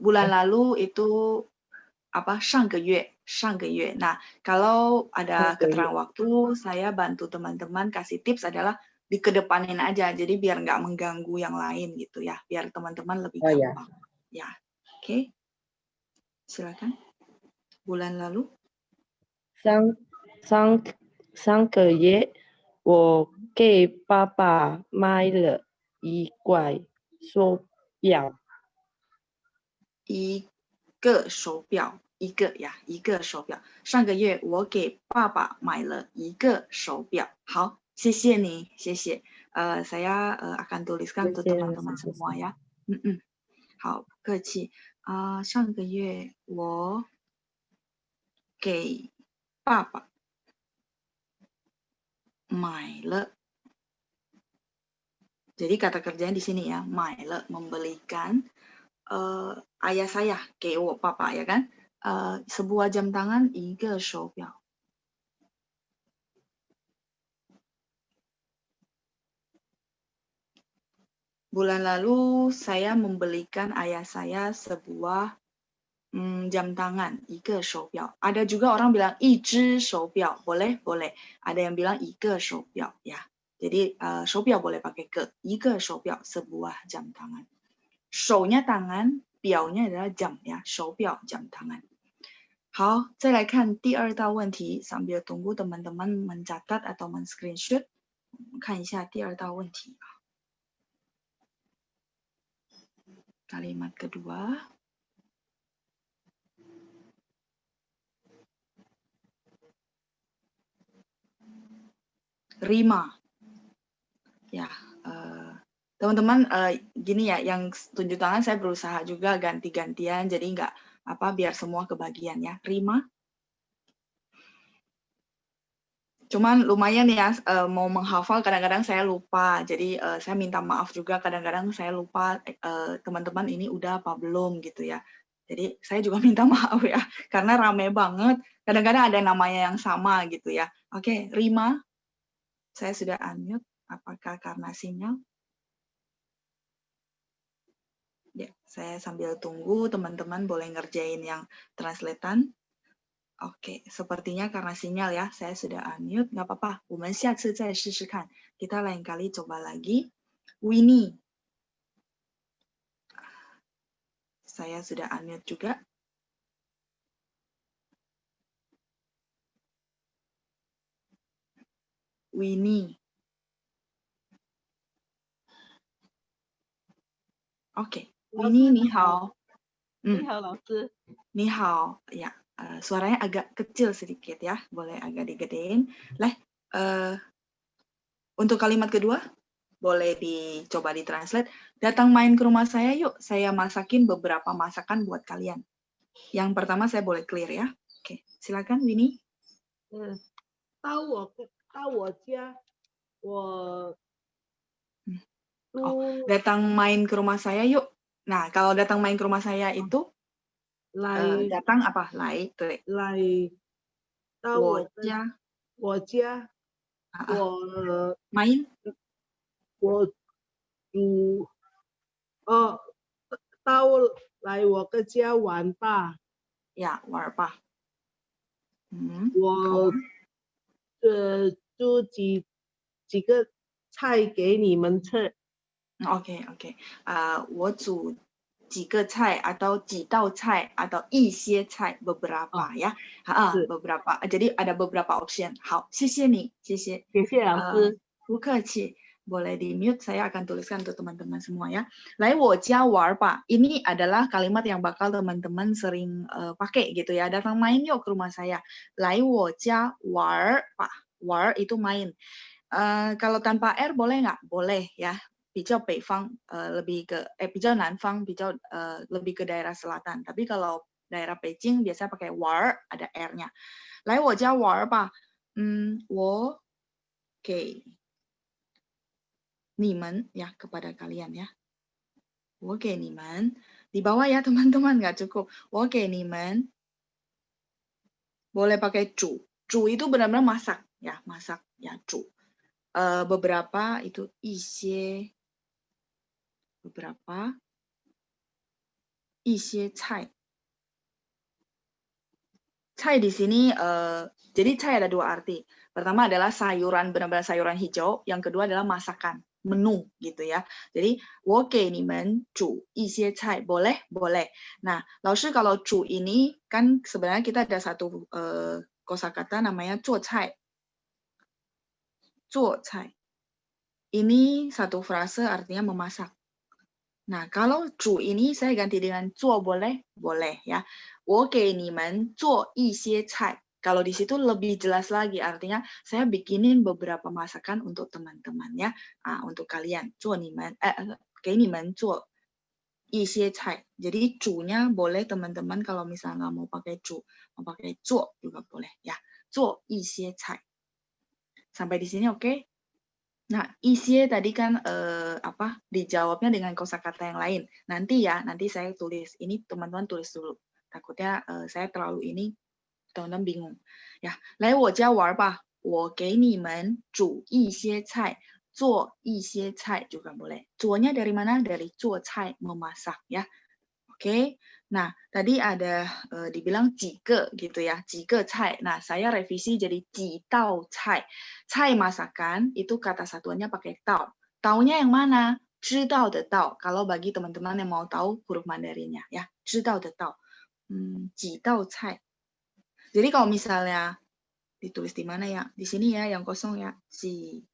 Bulan lalu itu上个月. Nah, kalau ada keterang waktu, saya bantu teman-teman kasih tips adalah dikedepanin aja, jadi biar nggak mengganggu yang lain gitu ya, biar teman-teman lebih gampang. Ya, oke. Silakan. Bulan lalu. 上个月我给爸爸买了一块手表。一个手表，一个手表。上个月我给爸爸买了一个手表。好，谢谢你，谢谢。saya akan tuliskan untuk teman-teman semua ya. 好，不客气。上个月我给爸爸买了。Jadi kata kerjanya di sini ya, 买了 membelikan. Ayah saya, 给我爸爸 ya kan, sebuah jam tangan, 一个手表。Bulan lalu saya membelikan ayah saya sebuah jam tangan, 一个手表。Ada juga orang bilang 一只手表, boleh, boleh. Ada yang bilang 一个手表 ya. Jadi 手表 boleh pakai ke, 一个手表 sebuah jam tangan. 手nya tangan, 表nya adalah jam ya, 手表 jam tangan. 好，再来看第二道问题， sambil tunggu teman-teman mencatat atau men-screenshot. 看一下第二道问题。Kalimat kedua. Rima. Ya, teman-teman gini ya, yang tunjuk tangan saya berusaha juga ganti-gantian, jadi nggak biar semua kebagian ya. Rima. Cuman lumayan ya, mau menghafal kadang-kadang saya lupa, jadi saya minta maaf juga kadang-kadang saya lupa teman-teman ini udah apa belum gitu ya. Jadi saya juga minta maaf ya, karena rame banget, kadang-kadang ada namanya yang sama gitu ya. Oke, Rima, saya sudah unmute, apakah karena sinyal? Ya, saya sambil tunggu teman-teman boleh ngerjain yang translatean. Oke, sepertinya karena sinyal ya, saya sudah unmute, nggak apa-apa. 我们下次再试试看. Kita lain kali coba lagi. Winnie. Saya sudah unmute juga. Winnie. Oke, Winnie 你好。你好, ya. Suaranya agak kecil sedikit ya, boleh agak digedein. Untuk kalimat kedua, boleh dicoba ditranslate. Datang main ke rumah saya yuk, saya masakin beberapa masakan buat kalian. Yang pertama saya boleh clear ya. Oke, silakan Winnie. 到我家，datang main ke rumah saya yuk. Nah, kalau datang main ke rumah saya itu datang apa? 来，对。到我家，main 到来我个家玩吧。呀，玩吧。我煮几个菜给你们吃。Oke. 我煮几个菜 atau 几道菜 atau 一些菜 beberapa ya. Beberapa. Jadi ada beberapa option. 好，谢谢你，谢谢。谢谢老师。不客气。Boleh di mute, saya akan tuliskan untuk teman-teman semua ya. 来我家玩吧. Ini adalah kalimat yang bakal teman-teman sering pakai gitu ya. Datang main yuk ke rumah saya. 来我家玩吧. 玩itu main. Kalau tanpa R boleh nggak? Boleh ya. 比较北方 lebih ke 比较南方 lebih ke daerah selatan. Tapi kalau daerah Beijing biasanya pakai 玩 ada R-nya. 来我家玩吧. 我给你们 ya, kepada kalian ya. 我给你们 di bawah ya teman-teman, nggak cukup. 我给你们 boleh pakai 煮. 煮 itu benar-benar masak ya, masak ya 煮. Beberapa itu 一些 beberapa 一些菜. Cai di sini jadi cai ada dua arti. Pertama adalah sayuran, benar-benar sayuran hijau, yang kedua adalah masakan, menu gitu ya. Jadi 我给你们煮一些菜 boleh? Boleh. Nah, 老师 kalau 煮 ini kan sebenarnya kita ada satu kosakata namanya 做菜. 做菜. Ini satu frase artinya memasak. Nah, kalau 煮 ini saya ganti dengan 做 boleh? Boleh ya. 我给你们做一些菜. Kalau di situ lebih jelas lagi, artinya saya bikinin beberapa masakan untuk teman-teman ya, untuk kalian. 做你们给你们做一些菜. Jadi 煮nya boleh teman-teman kalau misalnya nggak mau pakai 煮, mau pakai 做 juga boleh ya. 做一些菜. Sampai di sini oke? Nah, 一些 tadi kan dijawabnya dengan kosakata yang lain. Nanti saya tulis. Ini teman-teman tulis dulu. Takutnya saya terlalu ini, teman-teman bingung. Ya, 来我家玩吧. 我给你们煮一些菜. 做一些菜 juga boleh. 做nya dari mana? Dari 做菜, memasak ya. Oke. Nah, tadi ada dibilang 几个 gitu ya. 几个菜. Nah, saya revisi jadi 几道菜. Cai masakan itu kata satuannya pakai tao. Taunya yang mana? 知道的道. Kalau bagi teman-teman yang mau tahu huruf Mandarinnya ya. 知道的道. 几道菜. Jadi kalau misalnya ditulis di mana ya? Di sini ya, yang kosong ya. 几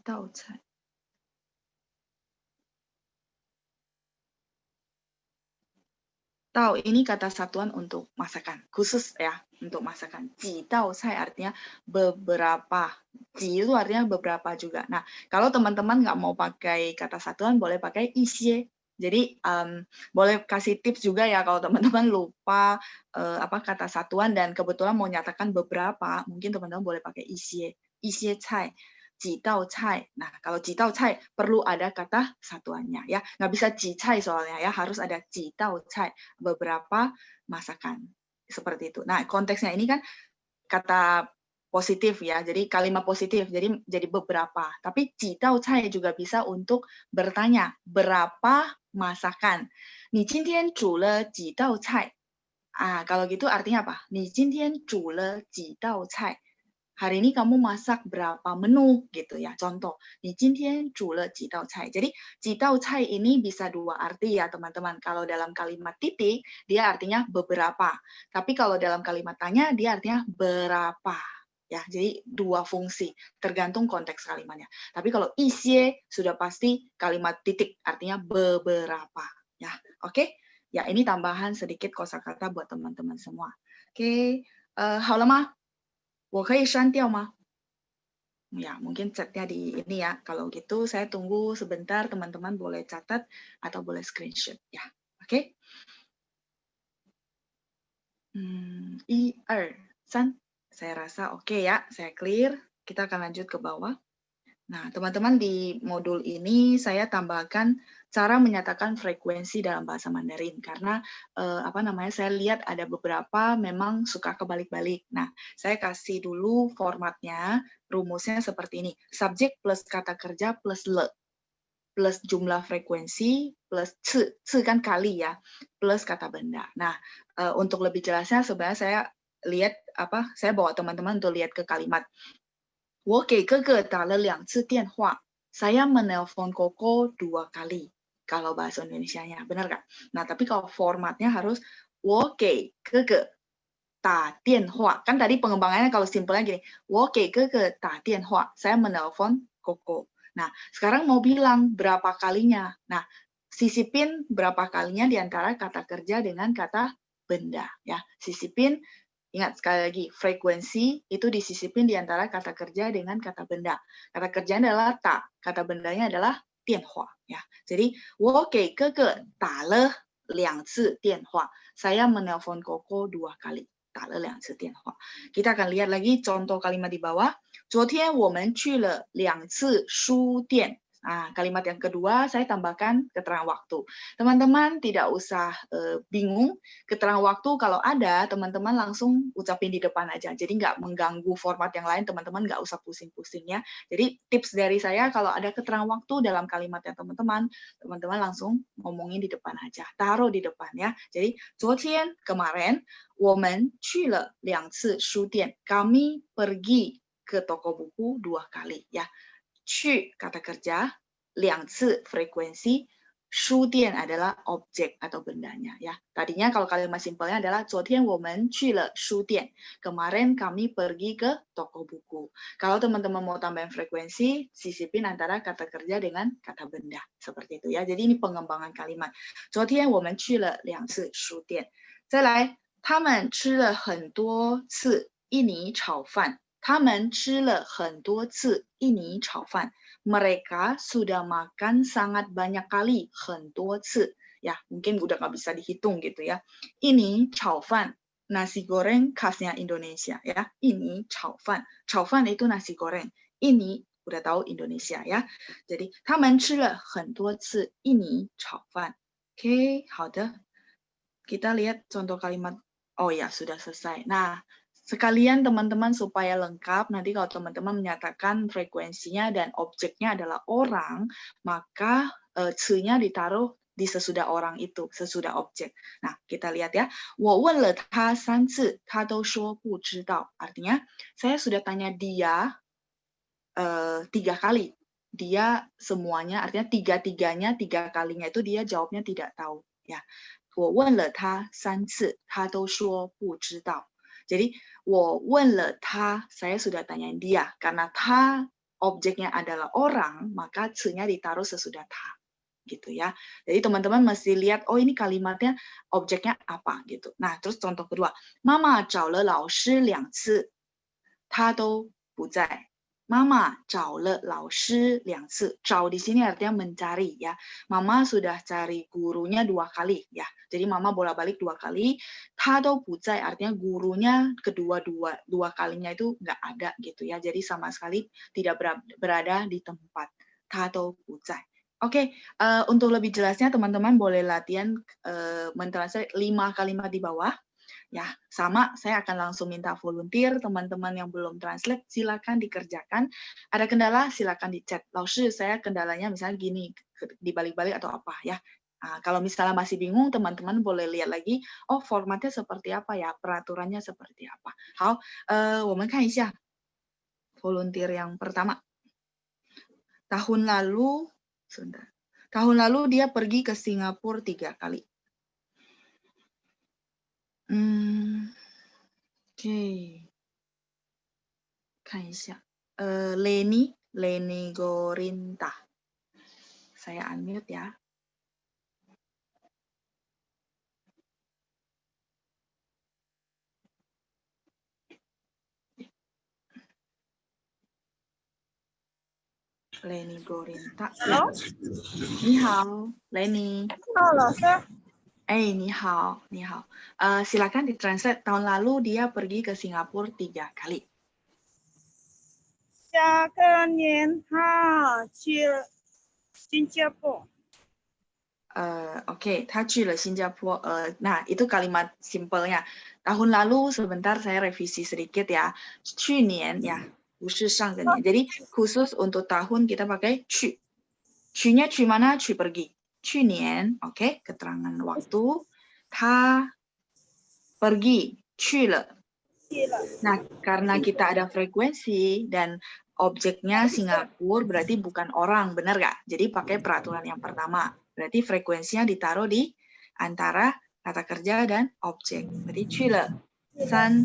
道菜. Tao ini kata satuan untuk masakan, khusus ya untuk masakan. 几道菜 artinya beberapa. 几 itu artinya beberapa juga. Nah, kalau teman-teman nggak mau pakai kata satuan, boleh pakai 一些. Jadi boleh kasih tips juga ya kalau teman-teman lupa kata satuan dan kebetulan mau nyatakan beberapa, mungkin teman-teman boleh pakai 一些菜. 几道菜. Nah, kalau 几道菜 perlu ada kata satuannya ya. Nggak bisa 几菜 soalnya ya, harus ada 几道菜, beberapa masakan. Seperti itu. Nah, konteksnya ini kan kata positif ya. Jadi kalimat positif, jadi beberapa. Tapi 几道菜 juga bisa untuk bertanya, berapa masakan. 你今天煮了几道菜? Kalau gitu artinya apa? 你今天煮了几道菜? Hari ini kamu masak berapa menu gitu ya. Contoh, 你今天煮了几道菜. Jadi 几道菜 ini bisa dua arti ya teman-teman. Kalau dalam kalimat titik, dia artinya beberapa. Tapi kalau dalam kalimat tanya, dia artinya berapa. ya. Jadi dua fungsi, tergantung konteks kalimatnya. Tapi kalau isie sudah pasti kalimat titik, artinya beberapa, ya. Oke? Ya, ini tambahan sedikit kosakata buat teman-teman semua. Oke, 好了吗？我可以删掉吗？ Ya, mungkin chatnya di ini ya. Kalau gitu saya tunggu sebentar, teman-teman boleh catat atau boleh screenshot ya. Oke? 1, 2, 3. Saya rasa oke ya, saya clear. Kita akan lanjut ke bawah. Nah, teman-teman di modul ini saya tambahkan cara menyatakan frekuensi dalam bahasa Mandarin karena saya lihat ada beberapa memang suka kebalik-balik. Nah, saya kasih dulu formatnya, rumusnya seperti ini. Subjek plus kata kerja plus le plus jumlah frekuensi plus ce kan kali ya, plus kata benda. Nah, untuk lebih jelasnya sebenarnya saya lihat saya bawa teman-teman untuk lihat ke kalimat. 我给哥哥打了2次电话. Saya menelpon Koko 2 kali. Kalau bahasa Indonesianya, benar nggak? Nah, tapi kalau formatnya harus 我给哥哥打电话. Kan tadi pengembangannya kalau simpelnya gini, 我给哥哥打电话. Saya menelpon Koko. Nah, sekarang mau bilang berapa kalinya. Nah, sisipin berapa kalinya di antara kata kerja dengan kata benda. Ya, sisipin. Ingat sekali lagi, frekuensi itu disisipin di antara kata kerja dengan kata benda. Kata kerjanya adalah ta, kata bendanya adalah tianhua. Ya. Jadi, 我给哥哥打了2次电话. Saya menelpon Koko 2 kali. 打了2次电话. Kita akan lihat lagi contoh kalimat di bawah. 昨天我们去了2次书店. Nah, kalimat yang kedua saya tambahkan keterangan waktu. Teman-teman tidak usah bingung, keterangan waktu kalau ada, teman-teman langsung ucapin di depan aja. Jadi nggak mengganggu format yang lain, teman-teman nggak usah pusing-pusing ya. Jadi tips dari saya kalau ada keterangan waktu dalam kalimatnya teman-teman, teman-teman langsung ngomongin di depan aja, taruh di depan ya. Jadi 昨天 kemarin, 我们去了2次书店. Kami pergi ke toko buku 2 kali ya. 去 kata kerja, 2次 frekuensi, 书店 adalah objek atau bendanya ya. Tadinya kalau kalimat simpelnya adalah 昨天我们去了书店. Kemarin kami pergi ke toko buku. Kalau teman-teman mau tambahin frekuensi, sisipin antara kata kerja dengan kata benda. Seperti itu ya. Jadi ini pengembangan kalimat. 昨天我们去了2次书店. 再来，他们吃了很多次印尼炒饭. 他们吃了很多次印尼炒饭. Mereka sudah makan sangat banyak kali, 很多次. Ya, mungkin udah nggak bisa dihitung gitu ya. Ini 炒饭, nasi goreng khasnya Indonesia ya. Ini 炒饭. 炒饭 itu nasi goreng. Ini udah tahu Indonesia ya. Jadi, 他们吃了很多次印尼炒饭. Oke, 好的. Kita lihat contoh kalimat. Oh ya, sudah selesai. Nah, sekalian teman-teman supaya lengkap, nanti kalau teman-teman menyatakan frekuensinya dan objeknya adalah orang, maka ce-nya ditaruh di sesudah orang itu, sesudah objek. Nah, kita lihat ya. 我问了他3次, 他都说不知道. Artinya, saya sudah tanya dia 3 kali. Dia semuanya, artinya 3-3-nya, 3 kalinya itu dia jawabnya tidak tahu. Ya. 我问了他3次, 他都说不知道. Jadi, 我问了他, saya sudah tanyain dia. Karena他objeknya adalah orang, maka ce-nya ditaruh sesudah ta. Gitu ya. Jadi teman-teman mesti lihat, oh ini kalimatnya objeknya apa gitu. Nah, terus contoh kedua. 妈妈找了老师2次, 他都不在. 妈妈找了老师2次. 找 di sini artinya mencari ya. Mama sudah cari gurunya 2 kali ya. Jadi mama bolak-balik 2 kali. 他都不在 artinya gurunya dua kalinya itu nggak ada gitu ya. Jadi sama sekali tidak berada di tempat. 他都不在. Oke, untuk lebih jelasnya teman-teman boleh latihan mentranslate 5 kalimat di bawah. Ya, sama saya akan langsung minta volunteer, teman-teman yang belum translate silakan dikerjakan. Ada kendala silakan di chat. 老师, saya kendalanya misalnya gini, dibalik-balik atau apa ya. Nah, kalau misalnya masih bingung, teman-teman boleh lihat lagi, oh formatnya seperti apa ya, peraturannya seperti apa. 好，我们看一下 volunteer yang pertama. Tahun lalu dia pergi ke Singapura 3 kali. Oke. 看一下，Leni Gorinta. Saya unmute ya. Leni Gorinta. Halo. Ni hao, Leni. Halo, 老师。你好，你好。silakan ditranslate. Tahun lalu dia pergi ke Singapura 3 kali. 下个年他去新加坡。Oke, 他去了新加坡. Nah, itu kalimat simpelnya. Tahun lalu, sebentar saya revisi sedikit ya. 去年 ya, 不是上个年. Jadi khusus untuk tahun kita pakai 去. 去nya 去 mana? 去 pergi. 去年, oke, keterangan waktu. 他 pergi, 去了. Nah, karena kita ada frekuensi dan objeknya Singapura berarti bukan orang, benar nggak? Jadi pakai peraturan yang pertama. Berarti frekuensinya ditaruh di antara kata kerja dan objek. Berarti 去了3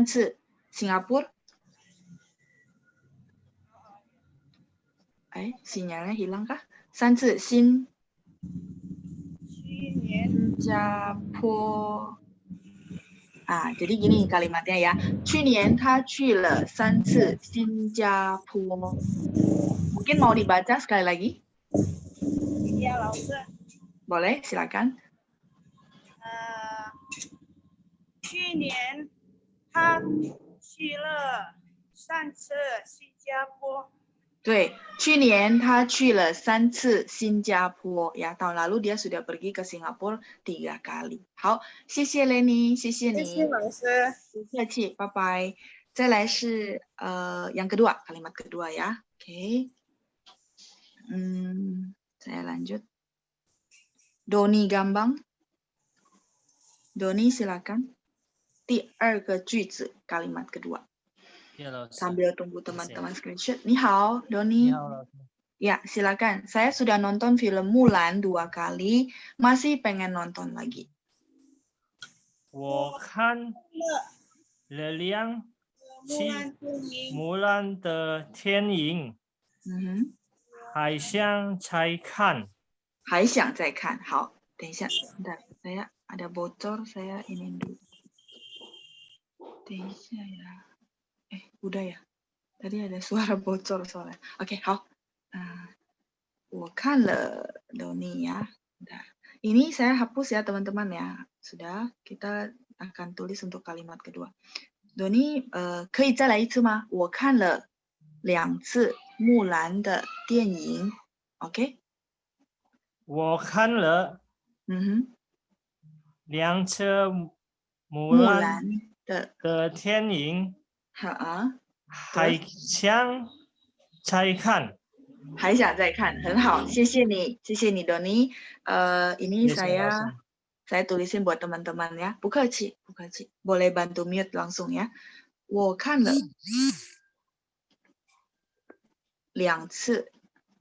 次 Singapura. Sinyalnya hilang kah? 3次 新加坡. Jadi gini kalimatnya ya. 去年他去了3次新加坡. Mungkin mau dibaca sekali lagi? Iya, 老师。 Boleh, silakan. 去年他去了3次新加坡。对，去年他去了3次新加坡 ya. Tahun lalu dia sudah pergi ke Singapura 3 kali. 好，谢谢 Leni， 谢谢你。谢谢老师。不客气，拜拜。再来是yang kedua, kalimat kedua ya. Oke. Saya lanjut. Doni Gambang. Doni silakan. 第2个句子 kalimat kedua. Sambil tunggu teman-teman screenshot. Ni hao, Doni. Ya, silakan. Saya sudah nonton film Mulan 2 kali, masih pengen nonton lagi. 我看了2期木兰的电影，还想再看。还想再看。好，等一下，bentar, saya ada bocor, saya ini dulu. 等一下ya. Udah ya. Tadi ada suara bocor soalnya. Oke, 好。我看了 Doni ya. Ini saya hapus ya teman-teman ya. Sudah, kita akan tulis untuk kalimat kedua. Doni, 可以再来一次吗？我看了2次木兰的电影。OK？ 我看了2次木兰的电影，还想再看。还想再看，很好，谢谢你，谢谢你 Doni. Ini saya tulisin buat teman-teman ya. 不客气，不客气。Boleh bantu mute langsung ya. 我看了2次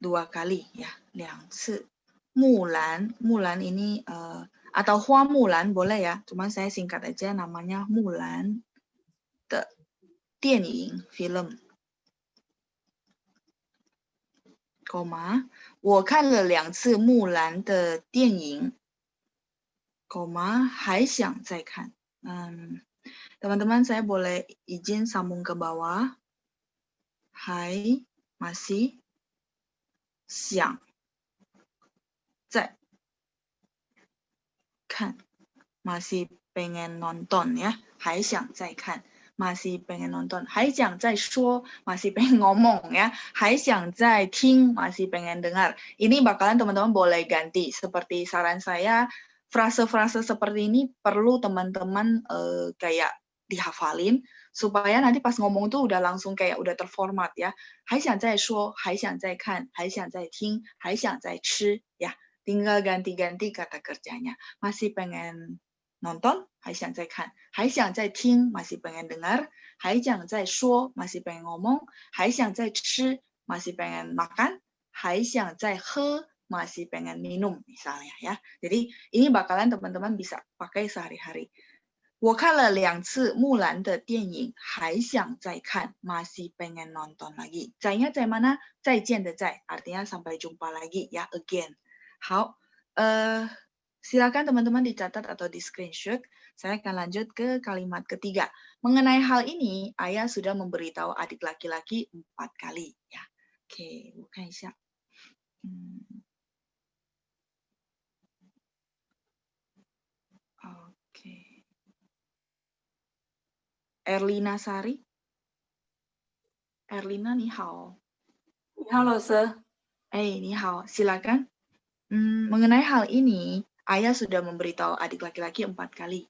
，2 kali ya, 2次。木兰ini atau 花木兰 boleh ya. Cuman saya singkat aja namanya 木兰的电影 film. 我看了2次木兰的电影，还想再看。Teman-teman saya boleh izin sambung ke bawah. Hai, masih 想再看, masih pengen nonton ya, 还想再看。masih pengen nonton, 还想再说, masih pengen ngomong ya, 还想再听, masih pengen dengar. Ini bakalan teman-teman boleh ganti. Seperti saran saya, frase-frase seperti ini perlu teman-teman kayak dihafalin supaya nanti pas ngomong tuh udah langsung kayak udah terformat ya. 还想再说, 还想再看, 还想再听, 还想再吃 ya. Tinggal ganti-ganti kata kerjanya. Masih pengen nonton, 还想再看, 还想再听, masih pengen dengar, 还想再说, masih pengen ngomong, 还想再吃, masih pengen makan, 还想再喝, masih pengen minum misalnya ya. Jadi ini bakalan teman-teman bisa pakai sehari-hari. 我看了2次木兰的电影，还想再看，masih pengen nonton lagi. Zainya zai mana? 再见的再 artinya sampai jumpa lagi ya, again. 好，silakan teman-teman dicatat atau di screenshot. Saya akan lanjut ke kalimat ketiga. Mengenai hal ini, ayah sudah memberitahu adik laki-laki 4 kali ya. Oke, 我看一下。Oke. Erlina Sari. Erlina, 你好。你好，老师。你好, silakan. Mengenai hal ini, ayah sudah memberitahu adik laki-laki 4 kali.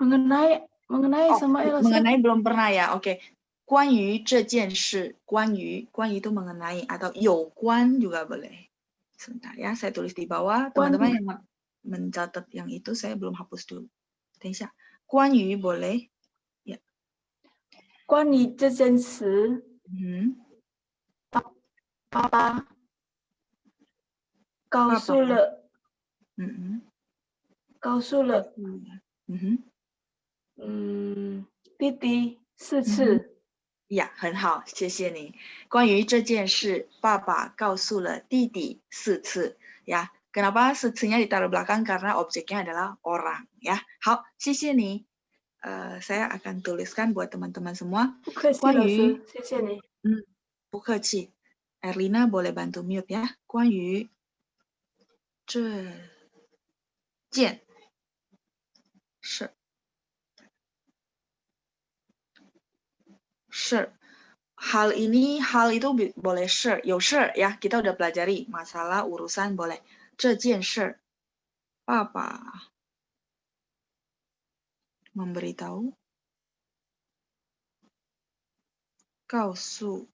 Mengenai sama ya, mengenai belum pernah ya. Oke. 关于这件事, 关于 itu mengenai atau 有关 juga boleh. Sebentar ya, saya tulis di bawah. Teman-teman yang mencatat yang itu saya belum hapus dulu. 等一下，关于 boleh ya. 关于这件事，爸爸告诉了，弟弟4次。呀，很好，谢谢你。关于这件事，爸爸告诉了弟弟4次。Ya, kenapa 4次-nya ditaruh belakang? Karena objeknya adalah orang. Ya, 好，谢谢你。saya akan tuliskan buat teman-teman semua. 不客气，老师，谢谢你。不客气。Erlina boleh bantu mute ya. 关于这件事。事. Hal ini, hal itu boleh 事, 有事 ya, kita udah pelajari. Masalah, urusan boleh. 这件事, 爸爸 memberitahu, 告诉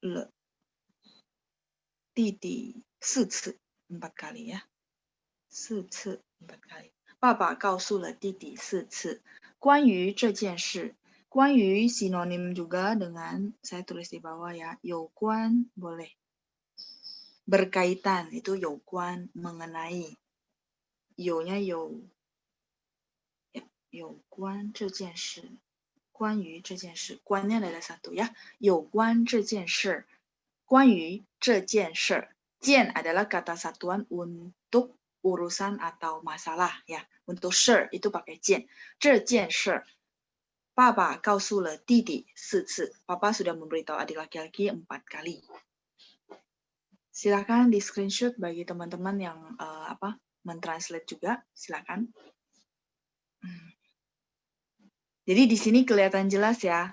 了弟弟4次, 4 kali ya. 4次, 4 kali. 爸爸告诉了弟弟4次. 关于这件事. 关于 sinonim juga dengan, saya tulis di bawah ya, 有关 boleh. Berkaitan itu 有关, mengenai. 有nya 有, ya, 有关这件事. 关于这件事. 关nya ada 1 ya. 有关这件事. 关于这件事. 件 adalah kata satuan untuk urusan atau masalah ya. Untuk 事 itu pakai 件. 这件事. 爸爸告诉了弟弟4次. Papa sudah memberitahu adik laki-laki 4 kali. Silakan di screenshot bagi teman-teman yang mentranslate juga. Silakan. Jadi di sini kelihatan jelas ya,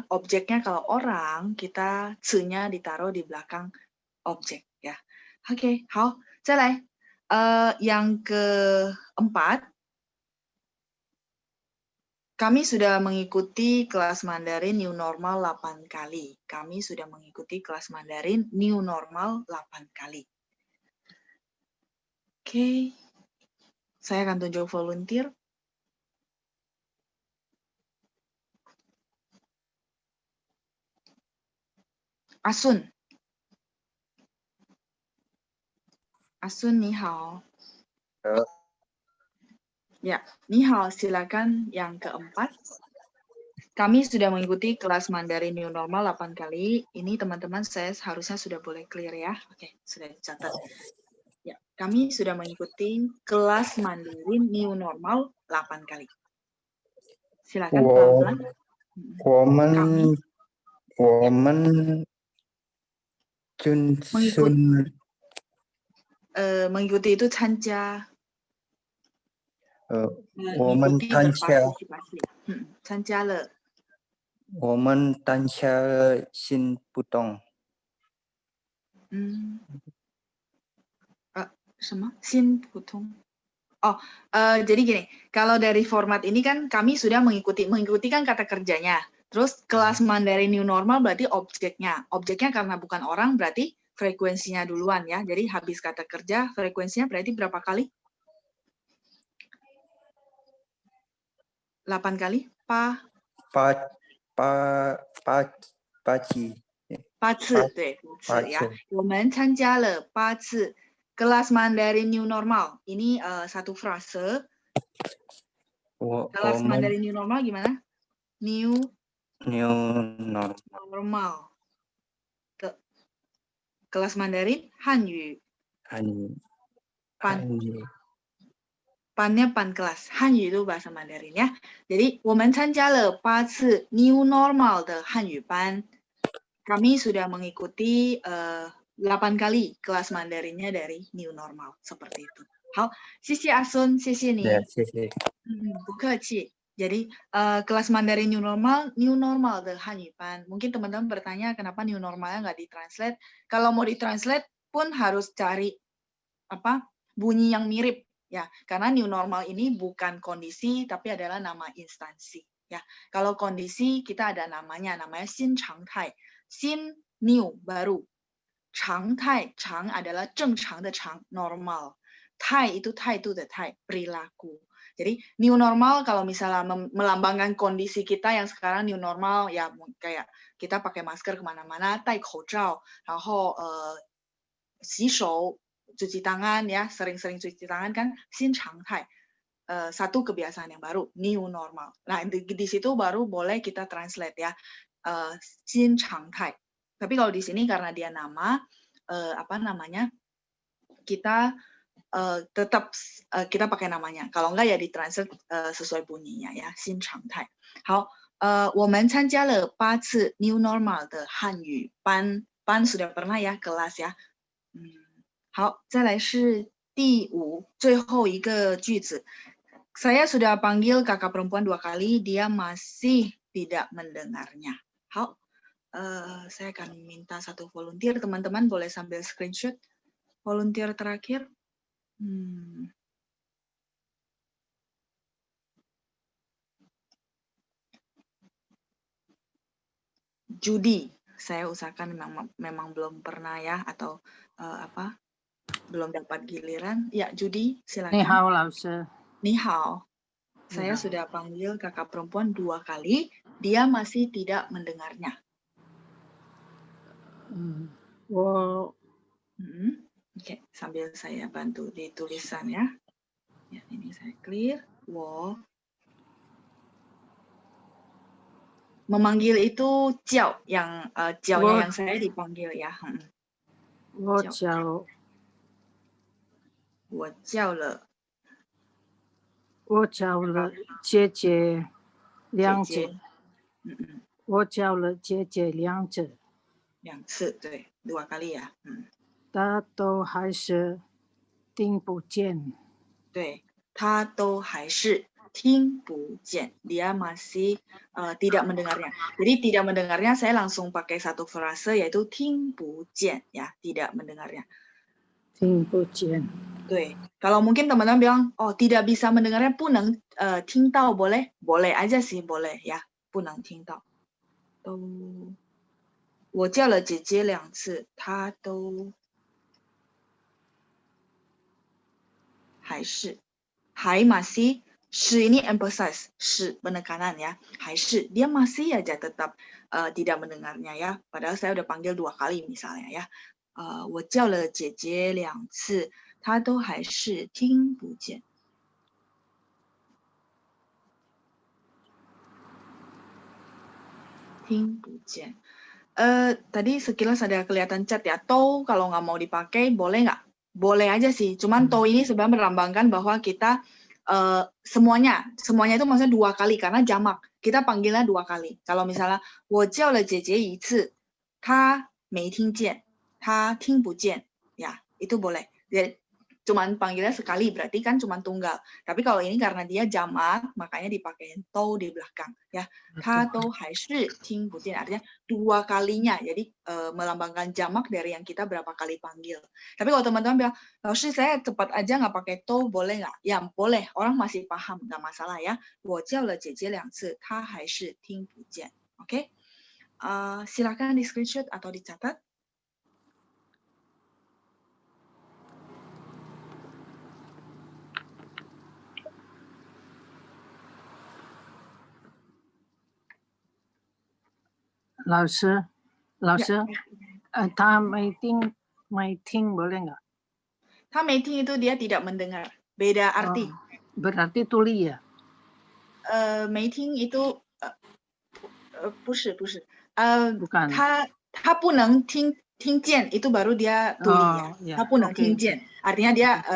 objeknya kalau orang kita 次nya ditaruh di belakang objek ya. Oke, 好，再来yang keempat. Kami sudah mengikuti kelas Mandarin New Normal 8 kali. Kami sudah mengikuti kelas Mandarin New Normal 8 kali. Oke. Saya akan tunjuk volunteer. Asun. Asun, 你好。Ya, 你好, silakan yang keempat. Kami sudah mengikuti kelas Mandarin New Normal 8 kali. Ini teman-teman saya harusnya sudah boleh clear ya. Oke, sudah dicatat. Ya, kami sudah mengikuti kelas Mandarin New Normal 8 kali. Silakan pelan-pelan. 我们mengikuti itu 参加。我们参加了。我们参加了新不动。什么？新普通？Oh, jadi gini, kalau dari format ini kan kami sudah mengikuti kan kata kerjanya. Terus kelas Mandarin New Normal berarti objeknya. Objeknya karena bukan orang berarti frekuensinya duluan ya. Jadi habis kata kerja, frekuensinya berarti berapa kali? 8 kali? 8次，对，8次呀。我们参加了8次 kelas Mandarin New Normal. Ini satu frase. Kelas Mandarin New Normal gimana? New Normal. Kelas Mandarin Hanyu. Pannya pan kelas. Hanyu itu bahasa Mandarin ya. Jadi, 我们参加了8次 New Normal 的汉语班. Kami sudah mengikuti 8 kali kelas Mandarinnya dari New Normal. Seperti itu. 好，谢谢阿孙，谢谢你。谢谢。不客气。Jadi kelas Mandarin New Normal 的汉语班. Mungkin teman-teman bertanya kenapa New Normalnya nggak ditranslate. Kalau mau ditranslate pun harus cari bunyi yang mirip ya. Karena New Normal ini bukan kondisi tapi adalah nama instansi ya. Kalau kondisi kita ada namanya Xin Changtai. Xin new baru. Changtai chang adalah 正常的常 normal. Tai itu taitu de tai perilaku. Jadi new normal kalau misalnya melambangkan kondisi kita yang sekarang new normal ya kayak kita pakai masker kemana-mana, 戴口罩, 然后洗手, cuci tangan ya, sering-sering cuci tangan kan, 新常态. Satu kebiasaan yang baru, new normal. Nah di situ baru boleh kita translate ya, 新常态. Tapi kalau di sini karena dia nama, kita tetap kita pakai namanya. Kalau enggak ya ditranslate sesuai bunyinya ya, 新常态. 好，我们参加了8次 New Normal 的汉语班. Ban sudah pernah ya, kelas ya. 好，再来是第5，最后一个句子. Saya sudah panggil kakak perempuan 2 kali, dia masih tidak mendengarnya. 好，saya akan minta satu volunteer, teman-teman boleh sambil screenshot. Volunteer terakhir. Judi, saya usahakan memang belum pernah ya atau belum dapat giliran. Ya, Judi, silakan. 你好，老师。你好. Saya sudah panggil kakak perempuan 2 kali, dia masih tidak mendengarnya. Oke, sambil saya bantu di tulisan ya. Ya, ini saya clear. Memanggil itu jiao, yang jiao-nya yang saya dipanggil ya. 我叫了姐姐两者。我叫了姐姐两者。2次，对，2 kali ya. 他都还是听不见。对，他都还是听不见. Dia masih tidak mendengarnya. Jadi tidak mendengarnya saya langsung pakai satu frase yaitu 听不见 ya, tidak mendengarnya. 听不见. 对, kalau mungkin teman-teman bilang, oh tidak bisa mendengarnya, 不能听到 boleh? Boleh aja sih, boleh ya, 不能听到. 我叫了姐姐2次，她都还是 masih, 是 ini emphasize, 是 penekanan ya, 还是 dia masih aja tetap tidak mendengarnya ya, padahal saya udah panggil 2 kali misalnya ya. 我叫了姐姐2次，她都还是听不见。听不见. Tadi sekilas ada kelihatan chat ya. Tou kalau nggak mau dipakai boleh nggak? Boleh aja sih. Cuman tou ini sebenarnya melambangkan bahwa kita semuanya itu maksudnya 2 kali karena jamak. Kita panggilnya 2 kali. Kalau misalnya 我叫了姐姐1次，她没听见，她听不见, ya itu boleh. Jadi, cuman panggilnya sekali berarti kan cuman tunggal. Tapi kalau ini karena dia jamak makanya dipakein tou di belakang ya. Ta tou hai shi ting bu jian, artinya 2 kalinya. Jadi melambangkan jamak dari yang kita berapa kali panggil. Tapi kalau teman-teman bilang, "Laoshi saya cepat aja nggak pakai tou boleh nggak?" Ya boleh, orang masih paham, nggak masalah ya. 我叫了姐姐2次，她还是听不见. Oke? Silakan di screenshot atau dicatat. Laoshi, 他没听 boleh nggak? 他没听 itu dia tidak mendengar. Beda arti. Berarti tuli ya? 没听 itu 不是 Bukan. 他不能听见 itu baru dia tuli ya. Ya. 他不能听见. Artinya dia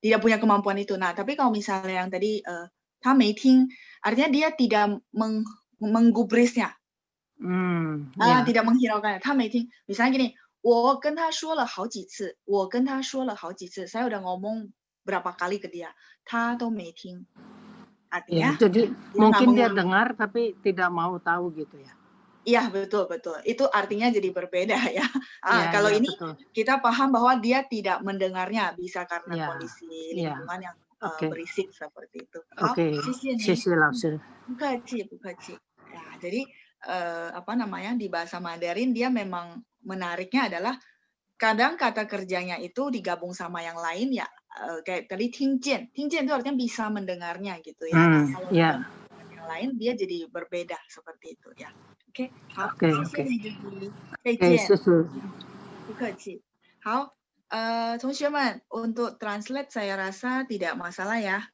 tidak punya kemampuan itu. Nah, tapi kalau misalnya yang tadi 他没听 artinya dia tidak menggubrisnya. Tidak menghiraukannya. 他没听. Misalnya gini, 我跟他说了好几次, 我跟他说了好几次. Saya udah ngomong berapa kali ke dia, 他都没听. Artinya, jadi mungkin dia dengar tapi tidak mau tahu gitu ya? Iya, betul. Itu artinya jadi berbeda ya. Kalau ini betul. Kita paham bahwa dia tidak mendengarnya, bisa karena kondisi lingkungan yang berisik seperti itu. Oke, 谢谢老师. 不客气. Ya, jadi di bahasa Mandarin dia memang menariknya adalah kadang kata kerjanya itu digabung sama yang lain ya, kayak tadi 听见 itu artinya bisa mendengarnya gitu ya. Kalau yang lain dia jadi berbeda seperti itu ya. Oke. 谢谢. 不客气. 好, 同学们 untuk translate saya rasa tidak masalah ya.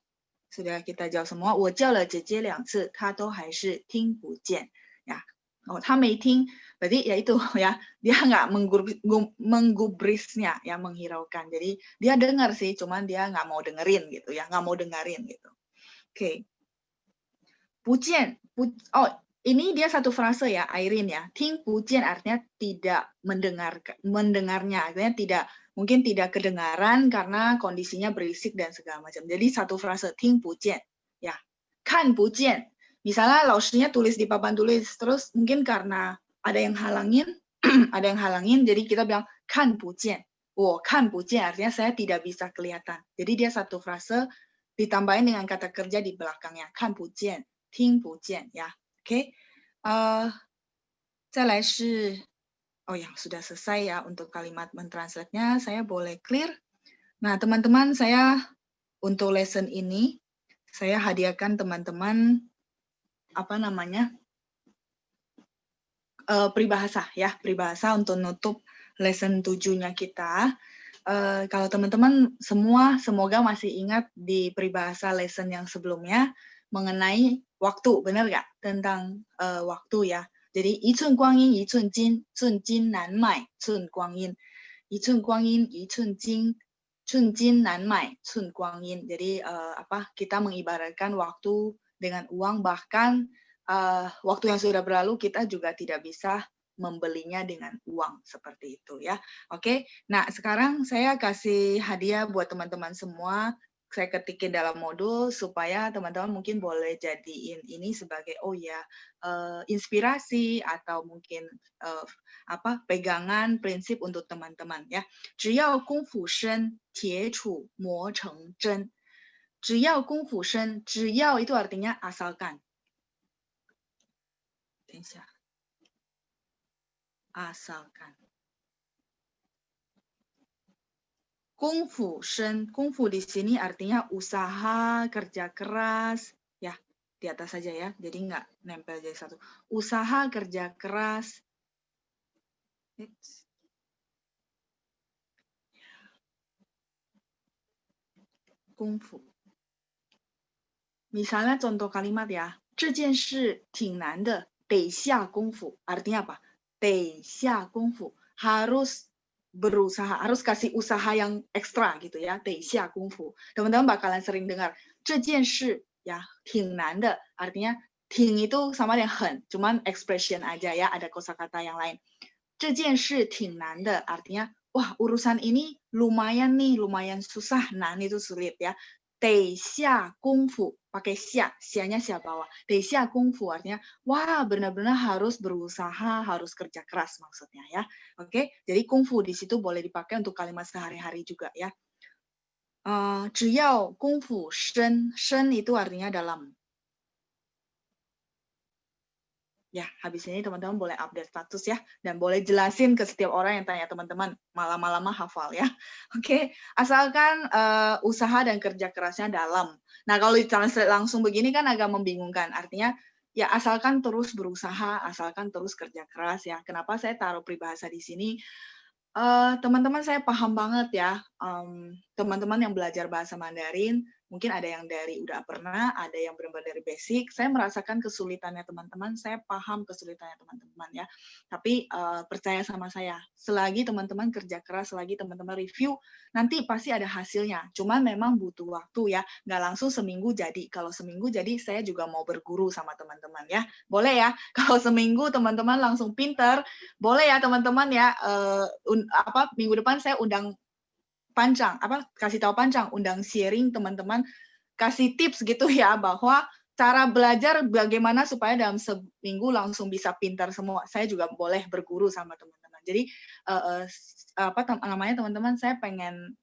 Sudah kita jawab semua. 我叫了姐姐2次，她都还是听不见ya. 他没听 berarti ya itu ya, dia nggak menggubrisnya ya, menghiraukan. Jadi dia dengar sih, cuman dia nggak mau dengerin gitu ya, nggak mau dengerin gitu. Oke. 不见 ini dia satu frase ya, Irene ya. 听不见 artinya tidak mendengarnya, artinya mungkin tidak kedengaran karena kondisinya berisik dan segala macam. Jadi satu frase 听不见 ya. 看不见 misalnya lausnya tulis di papan tulis, terus mungkin karena ada yang halangin, jadi kita bilang 看不见, 我看不见 artinya saya tidak bisa kelihatan. Jadi dia satu frase ditambahin dengan kata kerja di belakangnya, 看不见, 听不见 ya. Oke. 再来是 ya sudah selesai ya untuk kalimat mentranslate-nya, saya boleh clear. Nah, teman-teman, saya untuk lesson ini saya hadiahkan teman-teman peribahasa ya, peribahasa untuk nutup lesson 7-nya kita. Kalau teman-teman semua semoga masih ingat di peribahasa lesson yang sebelumnya mengenai waktu, benar nggak? Tentang waktu ya. Jadi 一寸光阴一寸金，寸金难买寸光阴。一寸光阴一寸金，寸金难买寸光阴. Jadi kita mengibaratkan waktu dengan uang, bahkan waktu yang sudah berlalu kita juga tidak bisa membelinya dengan uang seperti itu ya. Oke. Nah, sekarang saya kasih hadiah buat teman-teman semua. Saya ketikin dalam modul supaya teman-teman mungkin boleh jadiin ini sebagai inspirasi atau mungkin pegangan prinsip untuk teman-teman ya. 只要功夫深，铁杵磨成针。只要功夫深，只要itu artinya asalkan. Asalkan. 功夫深, 功夫di sini artinya usaha, kerja keras, ya di atas saja ya, jadi nggak nempel jadi satu. Usaha, kerja keras. Kungfu. Misalnya contoh kalimat ya, 这件事挺难的，得下功夫. Artinya apa? 得下功夫, harus berusaha, harus kasih usaha yang ekstra gitu ya, 得下功夫. Teman-teman bakalan sering dengar 这件事 ya, 挺难的, artinya 挺 itu sama dengan 很, cuman expression aja ya, ada kosakata yang lain. 这件事挺难的 artinya wah urusan ini lumayan nih, lumayan susah, nan itu sulit ya. 得下功夫, pakai 下, 下-nya 下 bawah. 得下功夫 artinya wah benar-benar harus berusaha, harus kerja keras maksudnya ya. Oke, jadi kungfu di situ boleh dipakai untuk kalimat sehari-hari juga ya. 只要功夫深, 深 itu artinya dalam. Ya, habis ini teman-teman boleh update status ya, dan boleh jelasin ke setiap orang yang tanya teman-teman, lama-lama hafal ya. Oke, asalkan usaha dan kerja kerasnya dalam. Nah, kalau ditranslate langsung begini kan agak membingungkan, artinya ya asalkan terus berusaha, asalkan terus kerja keras ya. Kenapa saya taruh peribahasa di sini? Teman-teman saya paham banget ya, teman-teman yang belajar bahasa Mandarin, mungkin ada yang dari udah pernah, ada yang benar-benar dari basic. Saya merasakan kesulitannya teman-teman, saya paham kesulitannya teman-teman ya. Tapi percaya sama saya, selagi teman-teman kerja keras, selagi teman-teman review, nanti pasti ada hasilnya. Cuman memang butuh waktu ya, nggak langsung seminggu jadi. Kalau seminggu jadi, saya juga mau berguru sama teman-teman ya. Boleh ya, kalau seminggu teman-teman langsung pinter, boleh ya teman-teman ya. Minggu depan saya undang Pancang, kasih tahu Pancang, undang sharing teman-teman, kasih tips gitu ya, bahwa cara belajar bagaimana supaya dalam seminggu langsung bisa pintar semua. Saya juga boleh berguru sama teman-teman. Jadi teman-teman, saya pengen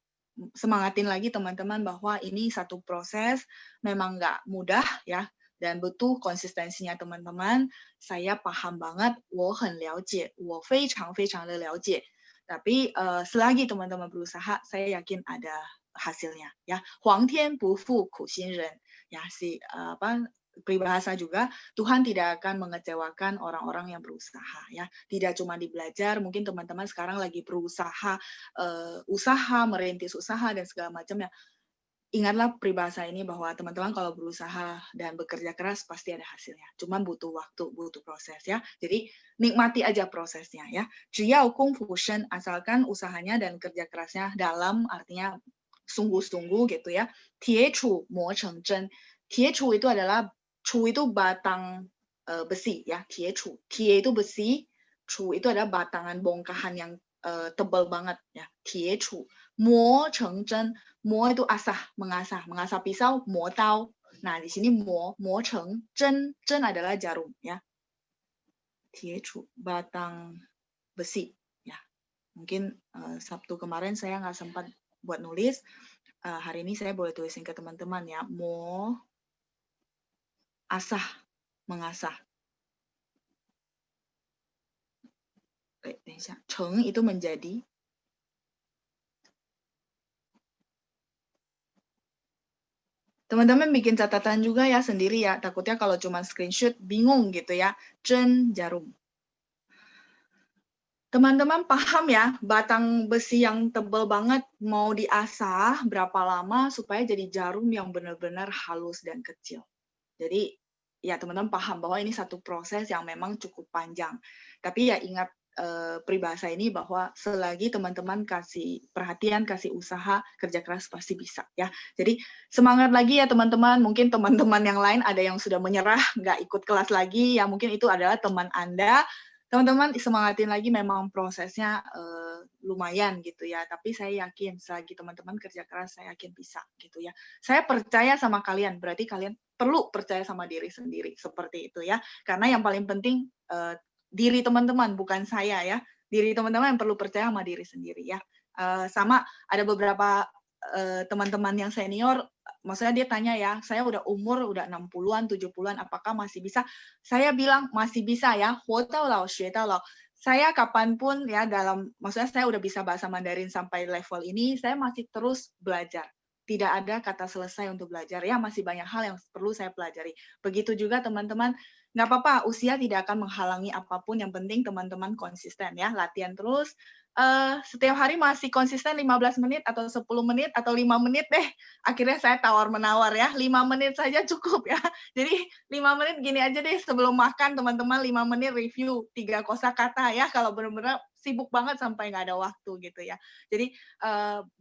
semangatin lagi teman-teman bahwa ini satu proses, memang nggak mudah ya, dan butuh konsistensinya teman-teman. Saya paham banget, 我很了解，我非常非常的了解。 Tapi selagi teman-teman berusaha, saya yakin ada hasilnya ya. 皇天不负苦心人 ya, peribahasa juga, Tuhan tidak akan mengecewakan orang-orang yang berusaha ya. Tidak cuma di belajar, mungkin teman-teman sekarang lagi berusaha, merintis usaha dan segala macam ya. Ingatlah peribahasa ini bahwa teman-teman kalau berusaha dan bekerja keras pasti ada hasilnya. Cuma butuh waktu, butuh proses ya. Jadi nikmati aja prosesnya ya. 只要功夫深, asalkan usahanya dan kerja kerasnya dalam, artinya sungguh-sungguh gitu ya. 铁杵磨成针. 铁杵itu adalah, 杵 itu batang besi ya. 铁杵, 铁 itu besi, 杵 itu adalah batangan bongkahan yang tebal banget ya. 铁杵磨成针. 磨 itu asah, mengasah pisau, 磨刀. Nah, di sini 磨 成 针 adalah jarum ya. 铁杵, batang besi ya. Mungkin Sabtu kemarin saya nggak sempat buat nulis. Hari ini saya boleh tulisin ke teman-teman ya. 磨 asah, mengasah. 等一下, 成 itu menjadi. Teman-teman bikin catatan juga ya sendiri ya. Takutnya kalau cuma screenshot bingung gitu ya. 针 jarum. Teman-teman paham ya, batang besi yang tebal banget mau diasah berapa lama supaya jadi jarum yang benar-benar halus dan kecil. Jadi ya teman-teman paham bahwa ini satu proses yang memang cukup panjang. Tapi ya ingat peribahasa ini bahwa selagi teman-teman kasih perhatian, kasih usaha, kerja keras pasti bisa ya. Jadi semangat lagi ya teman-teman. Mungkin teman-teman yang lain ada yang sudah menyerah, nggak ikut kelas lagi, ya mungkin itu adalah teman Anda. Teman-teman semangatin lagi, memang prosesnya lumayan gitu ya. Tapi saya yakin selagi teman-teman kerja keras, saya yakin bisa gitu ya. Saya percaya sama kalian, berarti kalian perlu percaya sama diri sendiri seperti itu ya. Karena yang paling penting diri teman-teman, bukan saya ya. Diri teman-teman yang perlu percaya sama diri sendiri ya. Sama ada beberapa teman-teman yang senior, maksudnya dia tanya ya, saya udah umur udah 60-an, 70-an, apakah masih bisa? Saya bilang masih bisa ya. 活到老学到老. Saya kapanpun ya maksudnya saya udah bisa bahasa Mandarin sampai level ini, saya masih terus belajar. Tidak ada kata selesai untuk belajar ya, masih banyak hal yang perlu saya pelajari. Begitu juga teman-teman, nggak apa-apa, usia tidak akan menghalangi apapun, yang penting teman-teman konsisten ya, latihan terus. Setiap hari masih konsisten 15 menit atau 10 menit atau 5 menit deh. Akhirnya saya tawar-menawar ya, 5 menit saja cukup ya. Jadi 5 menit gini aja deh, sebelum makan teman-teman 5 menit review 3 kosakata ya, kalau benar-benar sibuk banget sampai nggak ada waktu gitu ya. Jadi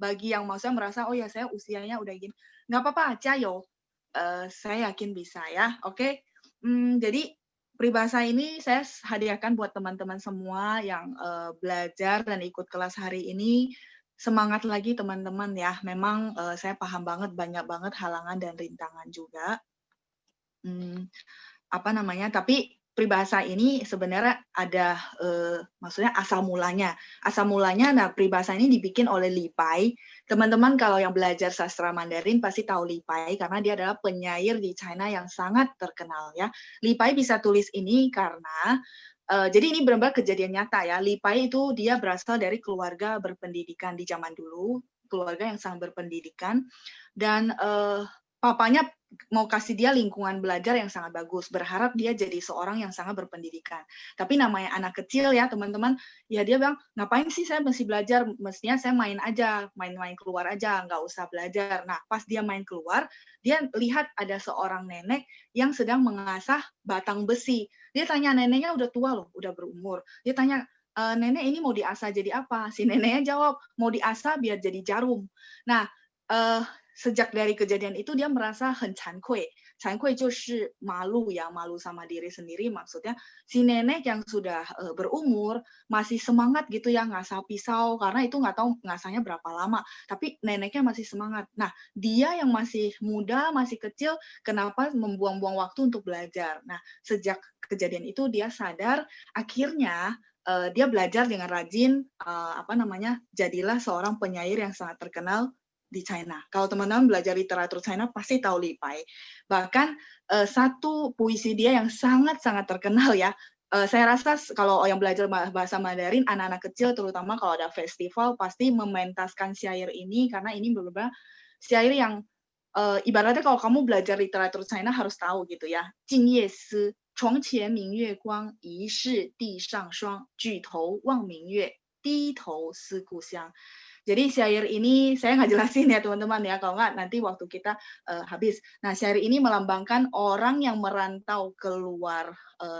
bagi yang maksudnya merasa, oh ya saya usianya udah gini, nggak apa-apa, jayo. Saya yakin bisa ya, oke? Jadi peribahasa ini saya hadiahkan buat teman-teman semua yang belajar dan ikut kelas hari ini. Semangat lagi teman-teman ya. Memang saya paham banget, banyak banget halangan dan rintangan juga. Tapi peribahasa ini sebenarnya ada maksudnya asal mulanya. Asal mulanya, nah peribahasa ini dibikin oleh Li Pai. Teman-teman kalau yang belajar sastra Mandarin pasti tahu Li Pai karena dia adalah penyair di China yang sangat terkenal ya. Li Pai bisa tulis ini karena jadi ini benar-benar kejadian nyata ya. Li Pai itu dia berasal dari keluarga berpendidikan di zaman dulu, keluarga yang sangat berpendidikan, dan papanya mau kasih dia lingkungan belajar yang sangat bagus, berharap dia jadi seorang yang sangat berpendidikan. Tapi namanya anak kecil ya teman-teman, ya dia bilang, ngapain sih saya mesti belajar, mestinya saya main aja, main-main keluar aja, nggak usah belajar. Nah, pas dia main keluar, dia lihat ada seorang nenek yang sedang mengasah batang besi. Dia tanya, neneknya udah tua loh, udah berumur. Dia tanya, nenek ini mau diasah jadi apa? Si neneknya jawab, mau diasah biar jadi jarum. Nah, sejak dari kejadian itu dia merasa 很惭愧，惭愧就是malu ya, malu sama diri sendiri, maksudnya si nenek yang sudah berumur masih semangat gitu ya ngasah pisau, karena itu nggak tahu ngasahnya berapa lama, tapi neneknya masih semangat. Nah, dia yang masih muda, masih kecil, kenapa membuang-buang waktu untuk belajar? Nah, sejak kejadian itu dia sadar, akhirnya dia belajar dengan rajin, jadilah seorang penyair yang sangat terkenal di China. Kalau teman-teman belajar literatur China pasti tahu Li Pai. Bahkan satu puisi dia yang sangat-sangat terkenal ya. Saya rasa kalau yang belajar bahasa Mandarin, anak-anak kecil terutama kalau ada festival pasti mementaskan syair ini karena ini beberapa syair yang ibaratnya kalau kamu belajar literatur China harus tahu gitu ya. 静夜思，床前明月光，疑是地上霜。举头望明月，低头思故乡。 Jadi syair ini saya nggak jelasin ya teman-teman ya, kalau nggak nanti waktu kita habis. Nah, syair ini melambangkan orang yang merantau keluar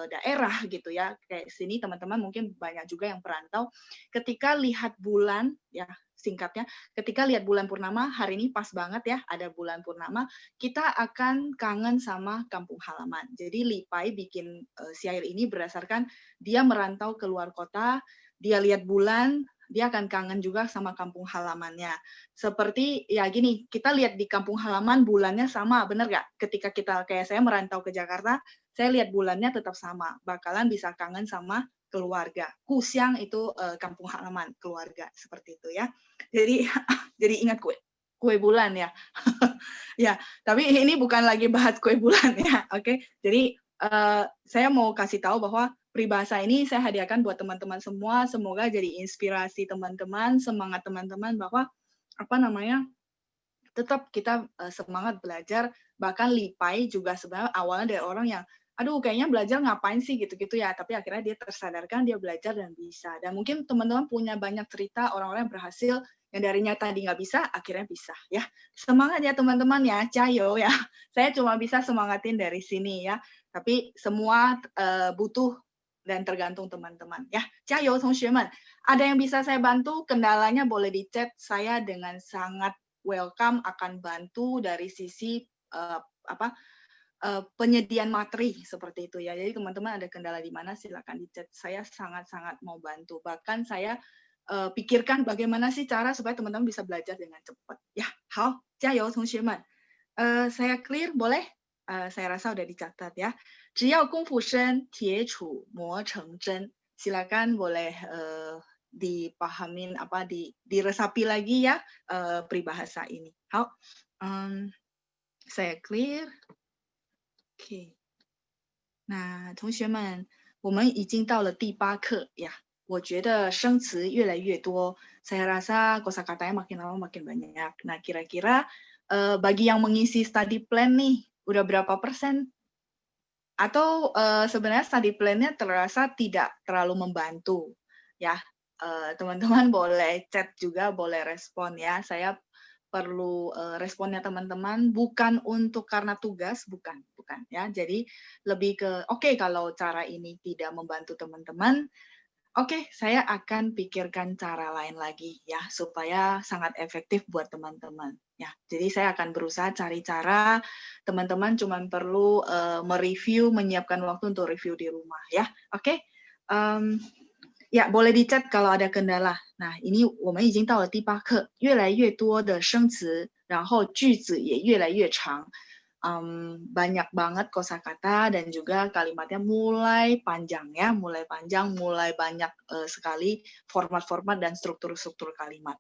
daerah gitu ya. Kayak sini teman-teman mungkin banyak juga yang perantau. Ketika lihat bulan, ya singkatnya, ketika lihat bulan purnama, hari ini pas banget ya, ada bulan purnama, kita akan kangen sama kampung halaman. Jadi Li Pai bikin syair ini berdasarkan dia merantau keluar kota, dia lihat bulan, dia akan kangen juga sama kampung halamannya. Seperti ya gini, kita lihat di kampung halaman bulannya sama, bener nggak? Ketika kita kayak saya merantau ke Jakarta, saya lihat bulannya tetap sama, bakalan bisa kangen sama keluarga. Kusyang itu kampung halaman, keluarga seperti itu ya. Jadi jadi ingat kue bulan ya. Ya, tapi ini bukan lagi bahas kue bulan ya, oke? Jadi saya mau kasih tahu bahwa peribahasa ini saya hadiahkan buat teman-teman semua, semoga jadi inspirasi teman-teman, semangat teman-teman bahwa tetap kita semangat belajar. Bahkan Li Pai juga sebenarnya awalnya dari orang yang aduh kayaknya belajar ngapain sih gitu-gitu ya, tapi akhirnya dia tersadarkan, dia belajar dan bisa. Dan mungkin teman-teman punya banyak cerita orang-orang yang berhasil yang darinya tadi nggak bisa, akhirnya bisa ya. Semangat ya teman-teman ya, jayo ya. Saya cuma bisa semangatin dari sini ya, tapi semua butuh dan tergantung teman-teman ya. Jayo, 同学们. Ada yang bisa saya bantu? Kendalanya boleh di chat, saya dengan sangat welcome akan bantu dari sisi penyediaan materi seperti itu ya. Jadi teman-teman ada kendala di mana silakan di chat. Saya sangat-sangat mau bantu. Bahkan saya pikirkan bagaimana sih cara supaya teman-teman bisa belajar dengan cepat. Ya, 好，加油，同学们. Saya clear, boleh? Saya rasa udah dicatat ya. 只要功夫深，铁杵磨成针. Silakan boleh dipahamin diresapi lagi ya peribahasa ini. 好，saya clear. OK， 那同学们，我们已经到了第8课呀。我觉得生词越来越多, saya rasa kosakatanya makin lama makin banyak. Nah, kira-kira bagi yang mengisi study plan nih, udah berapa persen? Atau sebenarnya study plan-nya terasa tidak terlalu membantu, ya. Teman-teman boleh chat juga, boleh respon ya. Saya perlu responnya teman-teman, bukan untuk karena tugas, bukan ya. Jadi lebih ke oke, kalau cara ini tidak membantu teman-teman, oke, saya akan pikirkan cara lain lagi ya supaya sangat efektif buat teman-teman ya. Jadi saya akan berusaha cari cara, teman-teman cuma perlu mereview, menyiapkan waktu untuk review di rumah ya. Oke. Ya, boleh di chat kalau ada kendala. Nah, ini 我们已经到了第8课，越来越多的生词，然后句子也越来越长。Banyak banget kosakata dan juga kalimatnya mulai panjang ya, mulai banyak sekali format-format dan struktur-struktur kalimat.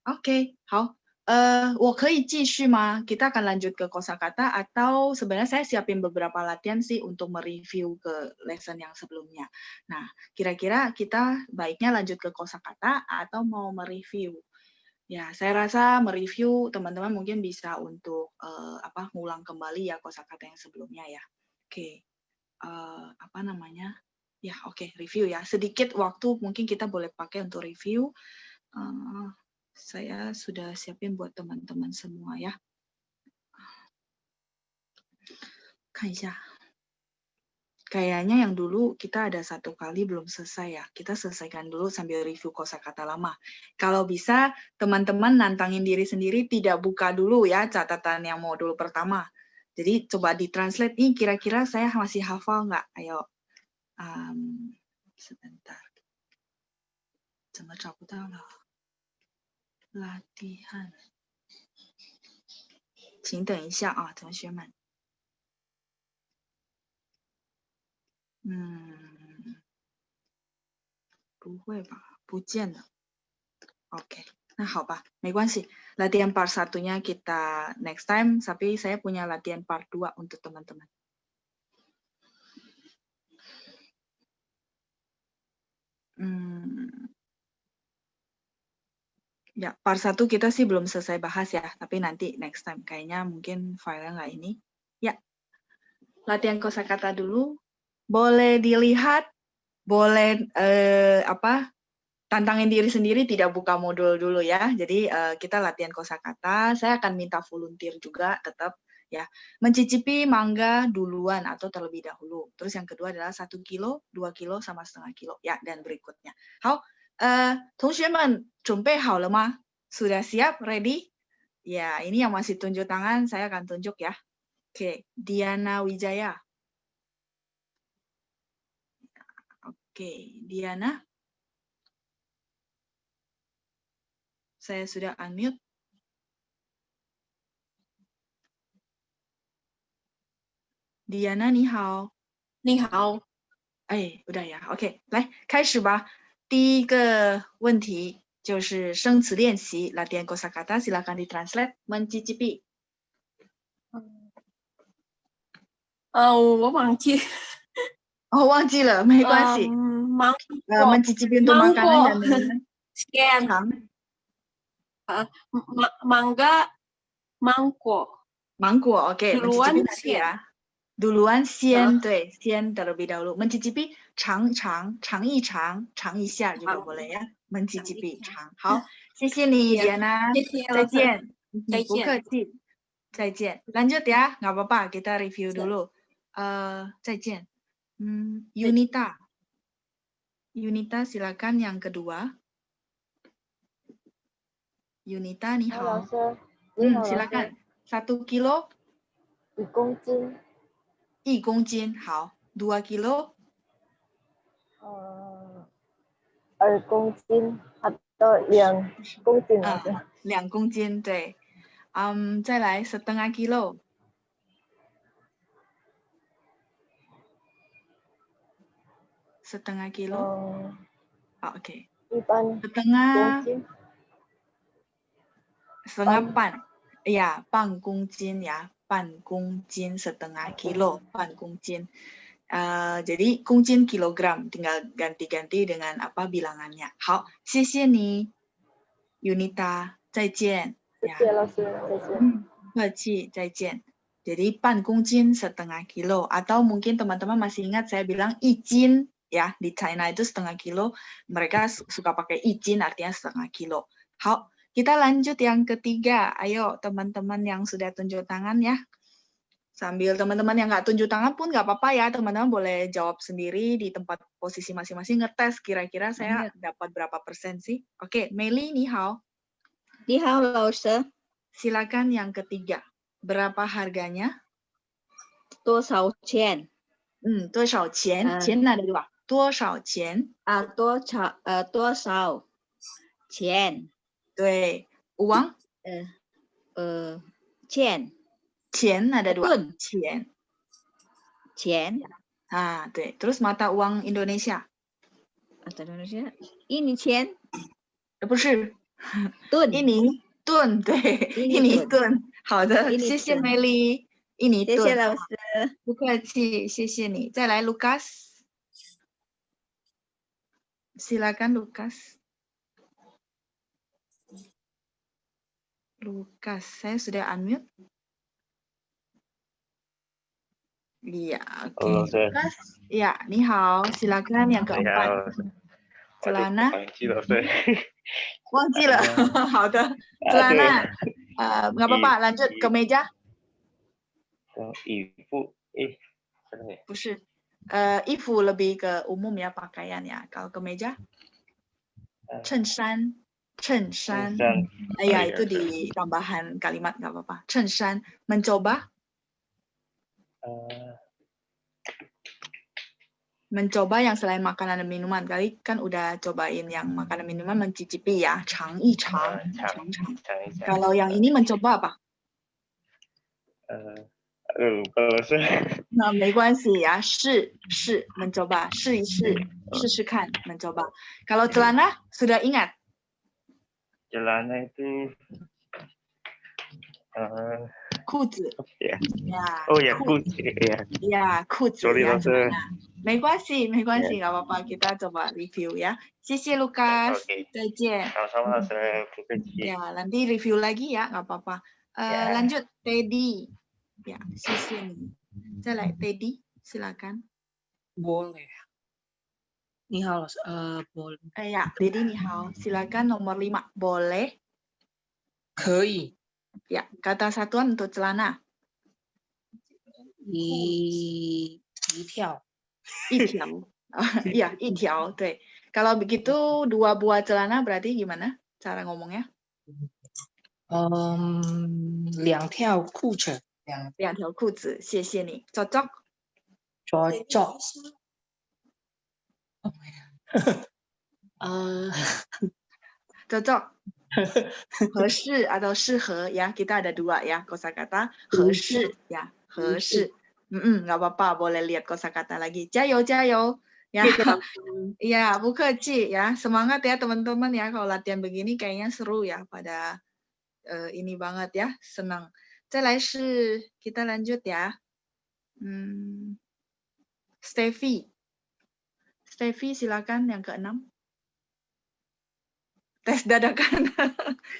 Oke, 好。我可以继续吗? Kita akan lanjut ke kosakata atau sebenarnya saya siapin beberapa latihan sih untuk mereview ke lesson yang sebelumnya. Nah, kira-kira kita baiknya lanjut ke kosakata atau mau mereview? Ya, saya rasa mereview teman-teman mungkin bisa untuk ngulang kembali ya kosakata yang sebelumnya ya. Oke. Apa namanya? Ya, oke, review ya. Sedikit waktu mungkin kita boleh pakai untuk review. Saya sudah siapin buat teman-teman semua ya. Kan kayaknya yang dulu kita ada 1 kali belum selesai ya. Kita selesaikan dulu sambil review kosakata lama. Kalau bisa teman-teman nantangin diri sendiri, tidak buka dulu ya catatan yang modul pertama. Jadi coba ditranslate nih kira-kira saya masih hafal nggak? Ayo. Sebentar. 怎么找不到了？ latihan。请等一下啊，同学们。不会吧？不见了。Oke, nah 好吧，没关系。Latihan part 1-nya kita next time, tapi saya punya latihan part 2 untuk teman-teman. Ya, part 1 kita sih belum selesai bahas ya, tapi nanti next time. Kayaknya mungkin filenya nggak ini. Ya, latihan kosakata dulu. Boleh dilihat, boleh tantangin diri sendiri, tidak buka modul dulu ya. Jadi kita latihan kosakata. Saya akan minta volunteer juga tetap ya. Mencicipi mangga duluan atau terlebih dahulu. Terus yang kedua adalah 1 kilo, 2 kilo, sama setengah kilo ya. Dan berikutnya. 好，同学们准备好了吗？ Sudah siap? Ready? Ya, ini yang masih tunjuk tangan saya akan tunjuk ya. Oke, Diana Wijaya. Oke, Diana. Saya sudah unmute. Diana, 你好。你好。哎，udah ya. Oke, 来，开始吧。第一个问题就是生词练习 latihan kosakata, silakan ditranslate mencicipi. 我忘记。哦，忘记了，没关系。mencicipi untuk makanan dan minuman. Mangga, mangko. Oke, mencicipi nanti ya. Duluan 先，对，先 terlebih dahulu. Mencicipi 尝一尝，尝一下 juga boleh ya. Mencicipi 尝。好，谢谢你 Diana。再见。不客气。再见。Lanjut ya, nggak apa-apa. Kita review dulu. 再见。Yunita. Yunita silakan yang kedua. Yunita, 你好。老师。silakan. 1 kilo. 1公斤。1公斤，好。2 kilo. 2公斤 atau 2公斤2公斤，对。再来setengah kilo. 1/2 kilo. Oke. Setengah pan. Ya, 半公斤 ya. 半公斤 setengah kilo. 半公斤. Jadi 公斤 kilogram, tinggal ganti-ganti dengan apa bilangannya. 好，谢谢你 Yunita. 再见. 谢谢老师，再见。客气，再见. Jadi 半公斤 setengah kilo. Atau mungkin teman-teman masih ingat saya bilang 1斤 ya, di China itu setengah kilo. Mereka suka pakai 1斤 artinya setengah kilo. 好, kita lanjut yang ketiga. Ayo teman-teman yang sudah tunjuk tangan ya. Sambil teman-teman yang nggak tunjuk tangan pun nggak apa-apa ya. Teman-teman boleh jawab sendiri di tempat posisi masing-masing. Ngetes kira-kira saya dapat berapa persen sih. Oke, Meli, 你好。你好，老师。 Silakan yang ketiga. Berapa harganya? 多少钱？多少钱？钱ada 2. 多少钱？多少钱？对，uang？钱。钱ada 2. 钱。对。Terus mata uang Indonesia? Mata Indonesia? Ini 钱？不是。盾。ini 盾，对，印尼盾。好的，谢谢梅丽。印尼盾。谢谢老师。不客气，谢谢你。再来 Lukas。Silakan Lukas. Lukas, saya sudah unmute. Iya, oke. Halo, Sir. Lukas, ya, ni hao. Silakan yang 你 keempat. 好，我就 Celana, 忘记了，对，忘记了。好的，对， celana. Nggak apa-apa, 衣 lanjut ke 衣 meja. 衣服，真的， 不是, ifu lebih ke umum ya pakaian ya. Kalau ke meja, 衬衫. 衬衫， Ya, 哎 itu 呀， di tambahan kalimat nggak apa-apa. 衬衫, mencoba. Mencoba yang selain makanan dan minuman. Kali kan udah cobain yang makanan minuman, mencicipi ya. 尝一尝. 尝一尝， Kalau yang ini mencoba apa? lupa了，是， Nah, 没关系ya. 试 mencoba. 试一试. 试试看 mencoba. Kalau celana sudah ingat? celana itu, 裤子. ya, Ya, oh ya, kunci, ya, ya, 裤子 sorry ya, 老师， celana. 没关系, nggak apa-apa. Kita coba review ya. 谢谢 Lukas. Oke. 再见. sama-sama, Sir, Bu Peci. Ya, nanti review lagi ya, nggak apa-apa. Lanjut, Teddy. Ya, 谢谢你. 再来 Teddy, silakan. Boleh. 你好，老师。boleh. Ya, Teddy 你好. Silakan nomor 5. Boleh. 可以。 Ya, kata satuan untuk celana. 一条。 一条. Iya, 一条, 对. Kalau begitu 2 buah celana berarti gimana cara ngomongnya? 2条裤子。 2条裤子, 谢谢你. cocok? cocok. cocok. 合适 atau 适合 ya, kita ada 2 ya kosakata. 合适 ya, 合适. Nggak apa-apa, boleh lihat kosakata lagi. 加油加油 ya. Ya, 不客气 ya. Semangat ya teman-teman ya, kalau latihan begini kayaknya seru ya, pada ini banget ya, senang. 再来是 kita lanjut ya. Steffi. Steffi silakan yang ke-6. Tes dadakan.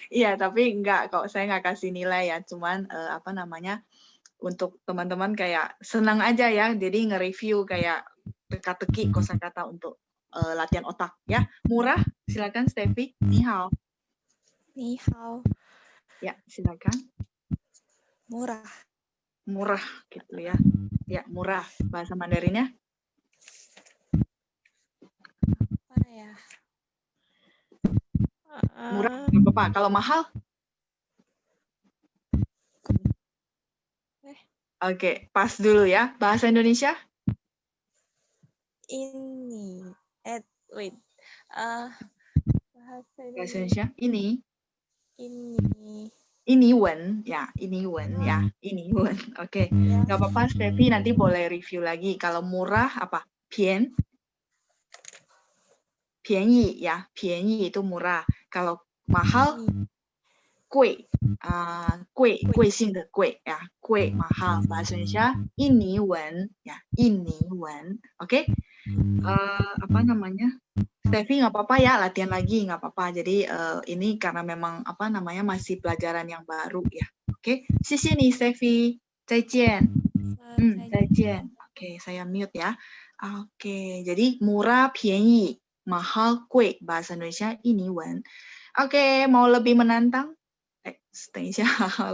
Iya, tapi enggak kok, saya nggak kasih nilai ya, cuman apa namanya, untuk teman-teman kayak senang aja ya, jadi nge-review kayak teka-teki kosakata untuk latihan otak ya. Murah, silakan Steffi. Ni hao. Ni hao. Ya, silakan. Murah. Murah gitu ya. Ya, murah. Bahasa Mandarinnya? Apa ya? Murah, nggak apa-apa. Kalau mahal? Oke, pas dulu ya. Bahasa Indonesia? Ini. Wait. Bahasa Indonesia? Ini. Ini. Ini wen, ya, ini wen, ya, ini wen. Oke, nggak apa-apa, Steffi nanti boleh review lagi. Kalau murah apa? Pian. Pianyi ya, pianyi itu murah. Kalau mahal, gui. Gui sing de gui ya, gui mahal. Bahasa Indonesia ini wen, ya, ini wen. Oke, apa namanya? Steffi nggak apa-apa ya, latihan lagi nggak apa-apa. Jadi ini karena memang apa namanya masih pelajaran yang baru ya. Oke, 谢谢你 Steffi. 再见. 再见. Oke, saya mute ya. Oke, jadi murah, 便宜, mahal, 贵. Bahasa Indonesia ini wen. Oke, mau lebih menantang? 等一下,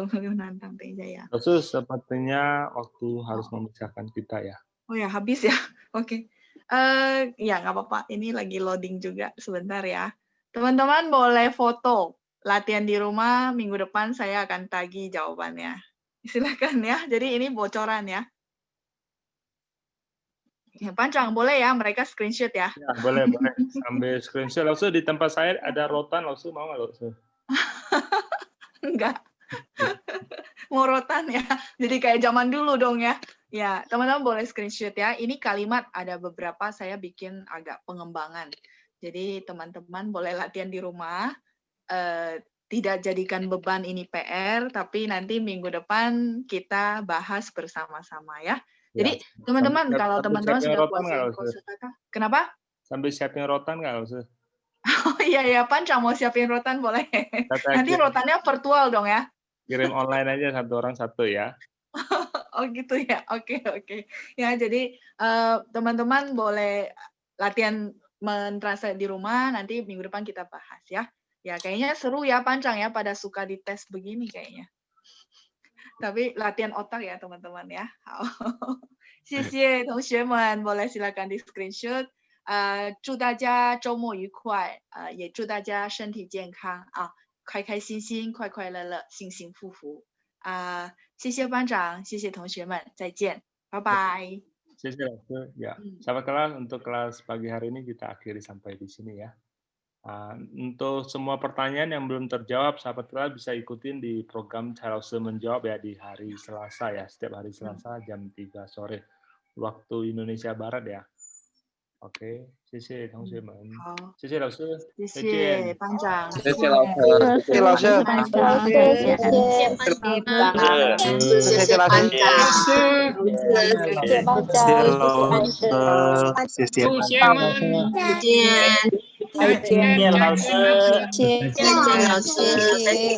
lebih menantang, 等一下ya. Terus sepertinya waktu harus memisahkan kita ya. Oh ya, habis ya. Oke. Ya nggak apa-apa, ini lagi loading juga sebentar ya. Teman-teman boleh foto latihan di rumah, minggu depan saya akan tagih jawabannya. Silakan ya, jadi ini bocoran ya. Panjang boleh ya, mereka screenshot ya. Ya boleh, sambil screenshot. Langsung di tempat saya ada rotan, langsung mau nggak langsung? Enggak. Mau rotan ya, jadi kayak zaman dulu dong ya. Ya, teman-teman boleh screenshot ya. Ini kalimat ada beberapa saya bikin agak pengembangan. Jadi teman-teman boleh latihan di rumah. Tidak jadikan beban ini PR, tapi nanti minggu depan kita bahas bersama-sama ya. Jadi teman-teman kalau teman-teman sudah kuasai kosakata, kenapa? Sambil siapin rotan nggak usah? Oh iya, Pancang mau siapin rotan boleh. Nanti rotannya virtual dong ya. Kirim online aja, satu orang satu ya. Oh gitu ya, oke. Ya jadi teman-teman boleh latihan mentranslate di rumah, nanti minggu depan kita bahas ya. Ya kayaknya seru ya, panjang ya, pada suka dites begini kayaknya. Tapi latihan otak ya teman-teman ya. 谢谢同学们 boleh silakan di screenshot. 祝大家周末愉快，也祝大家身体健康啊，开开心心，快快乐乐，幸幸福福谢谢班长，谢谢同学们，再见，拜拜。 Ya, sahabat kelas, untuk kelas pagi hari ini kita akhiri sampai di sini ya. Untuk semua pertanyaan yang belum terjawab, sahabat kelas bisa ikutin di program Charles menjawab ya di hari Selasa ya, setiap hari Selasa jam 3 sore waktu Indonesia Barat ya. OK， 谢谢同学们，谢谢老师，谢谢班长，谢谢老师，谢谢老师，谢谢班长，谢谢班长，谢谢老师，谢谢班长，谢谢同学们，再见，再见，老师，谢谢老师，谢谢。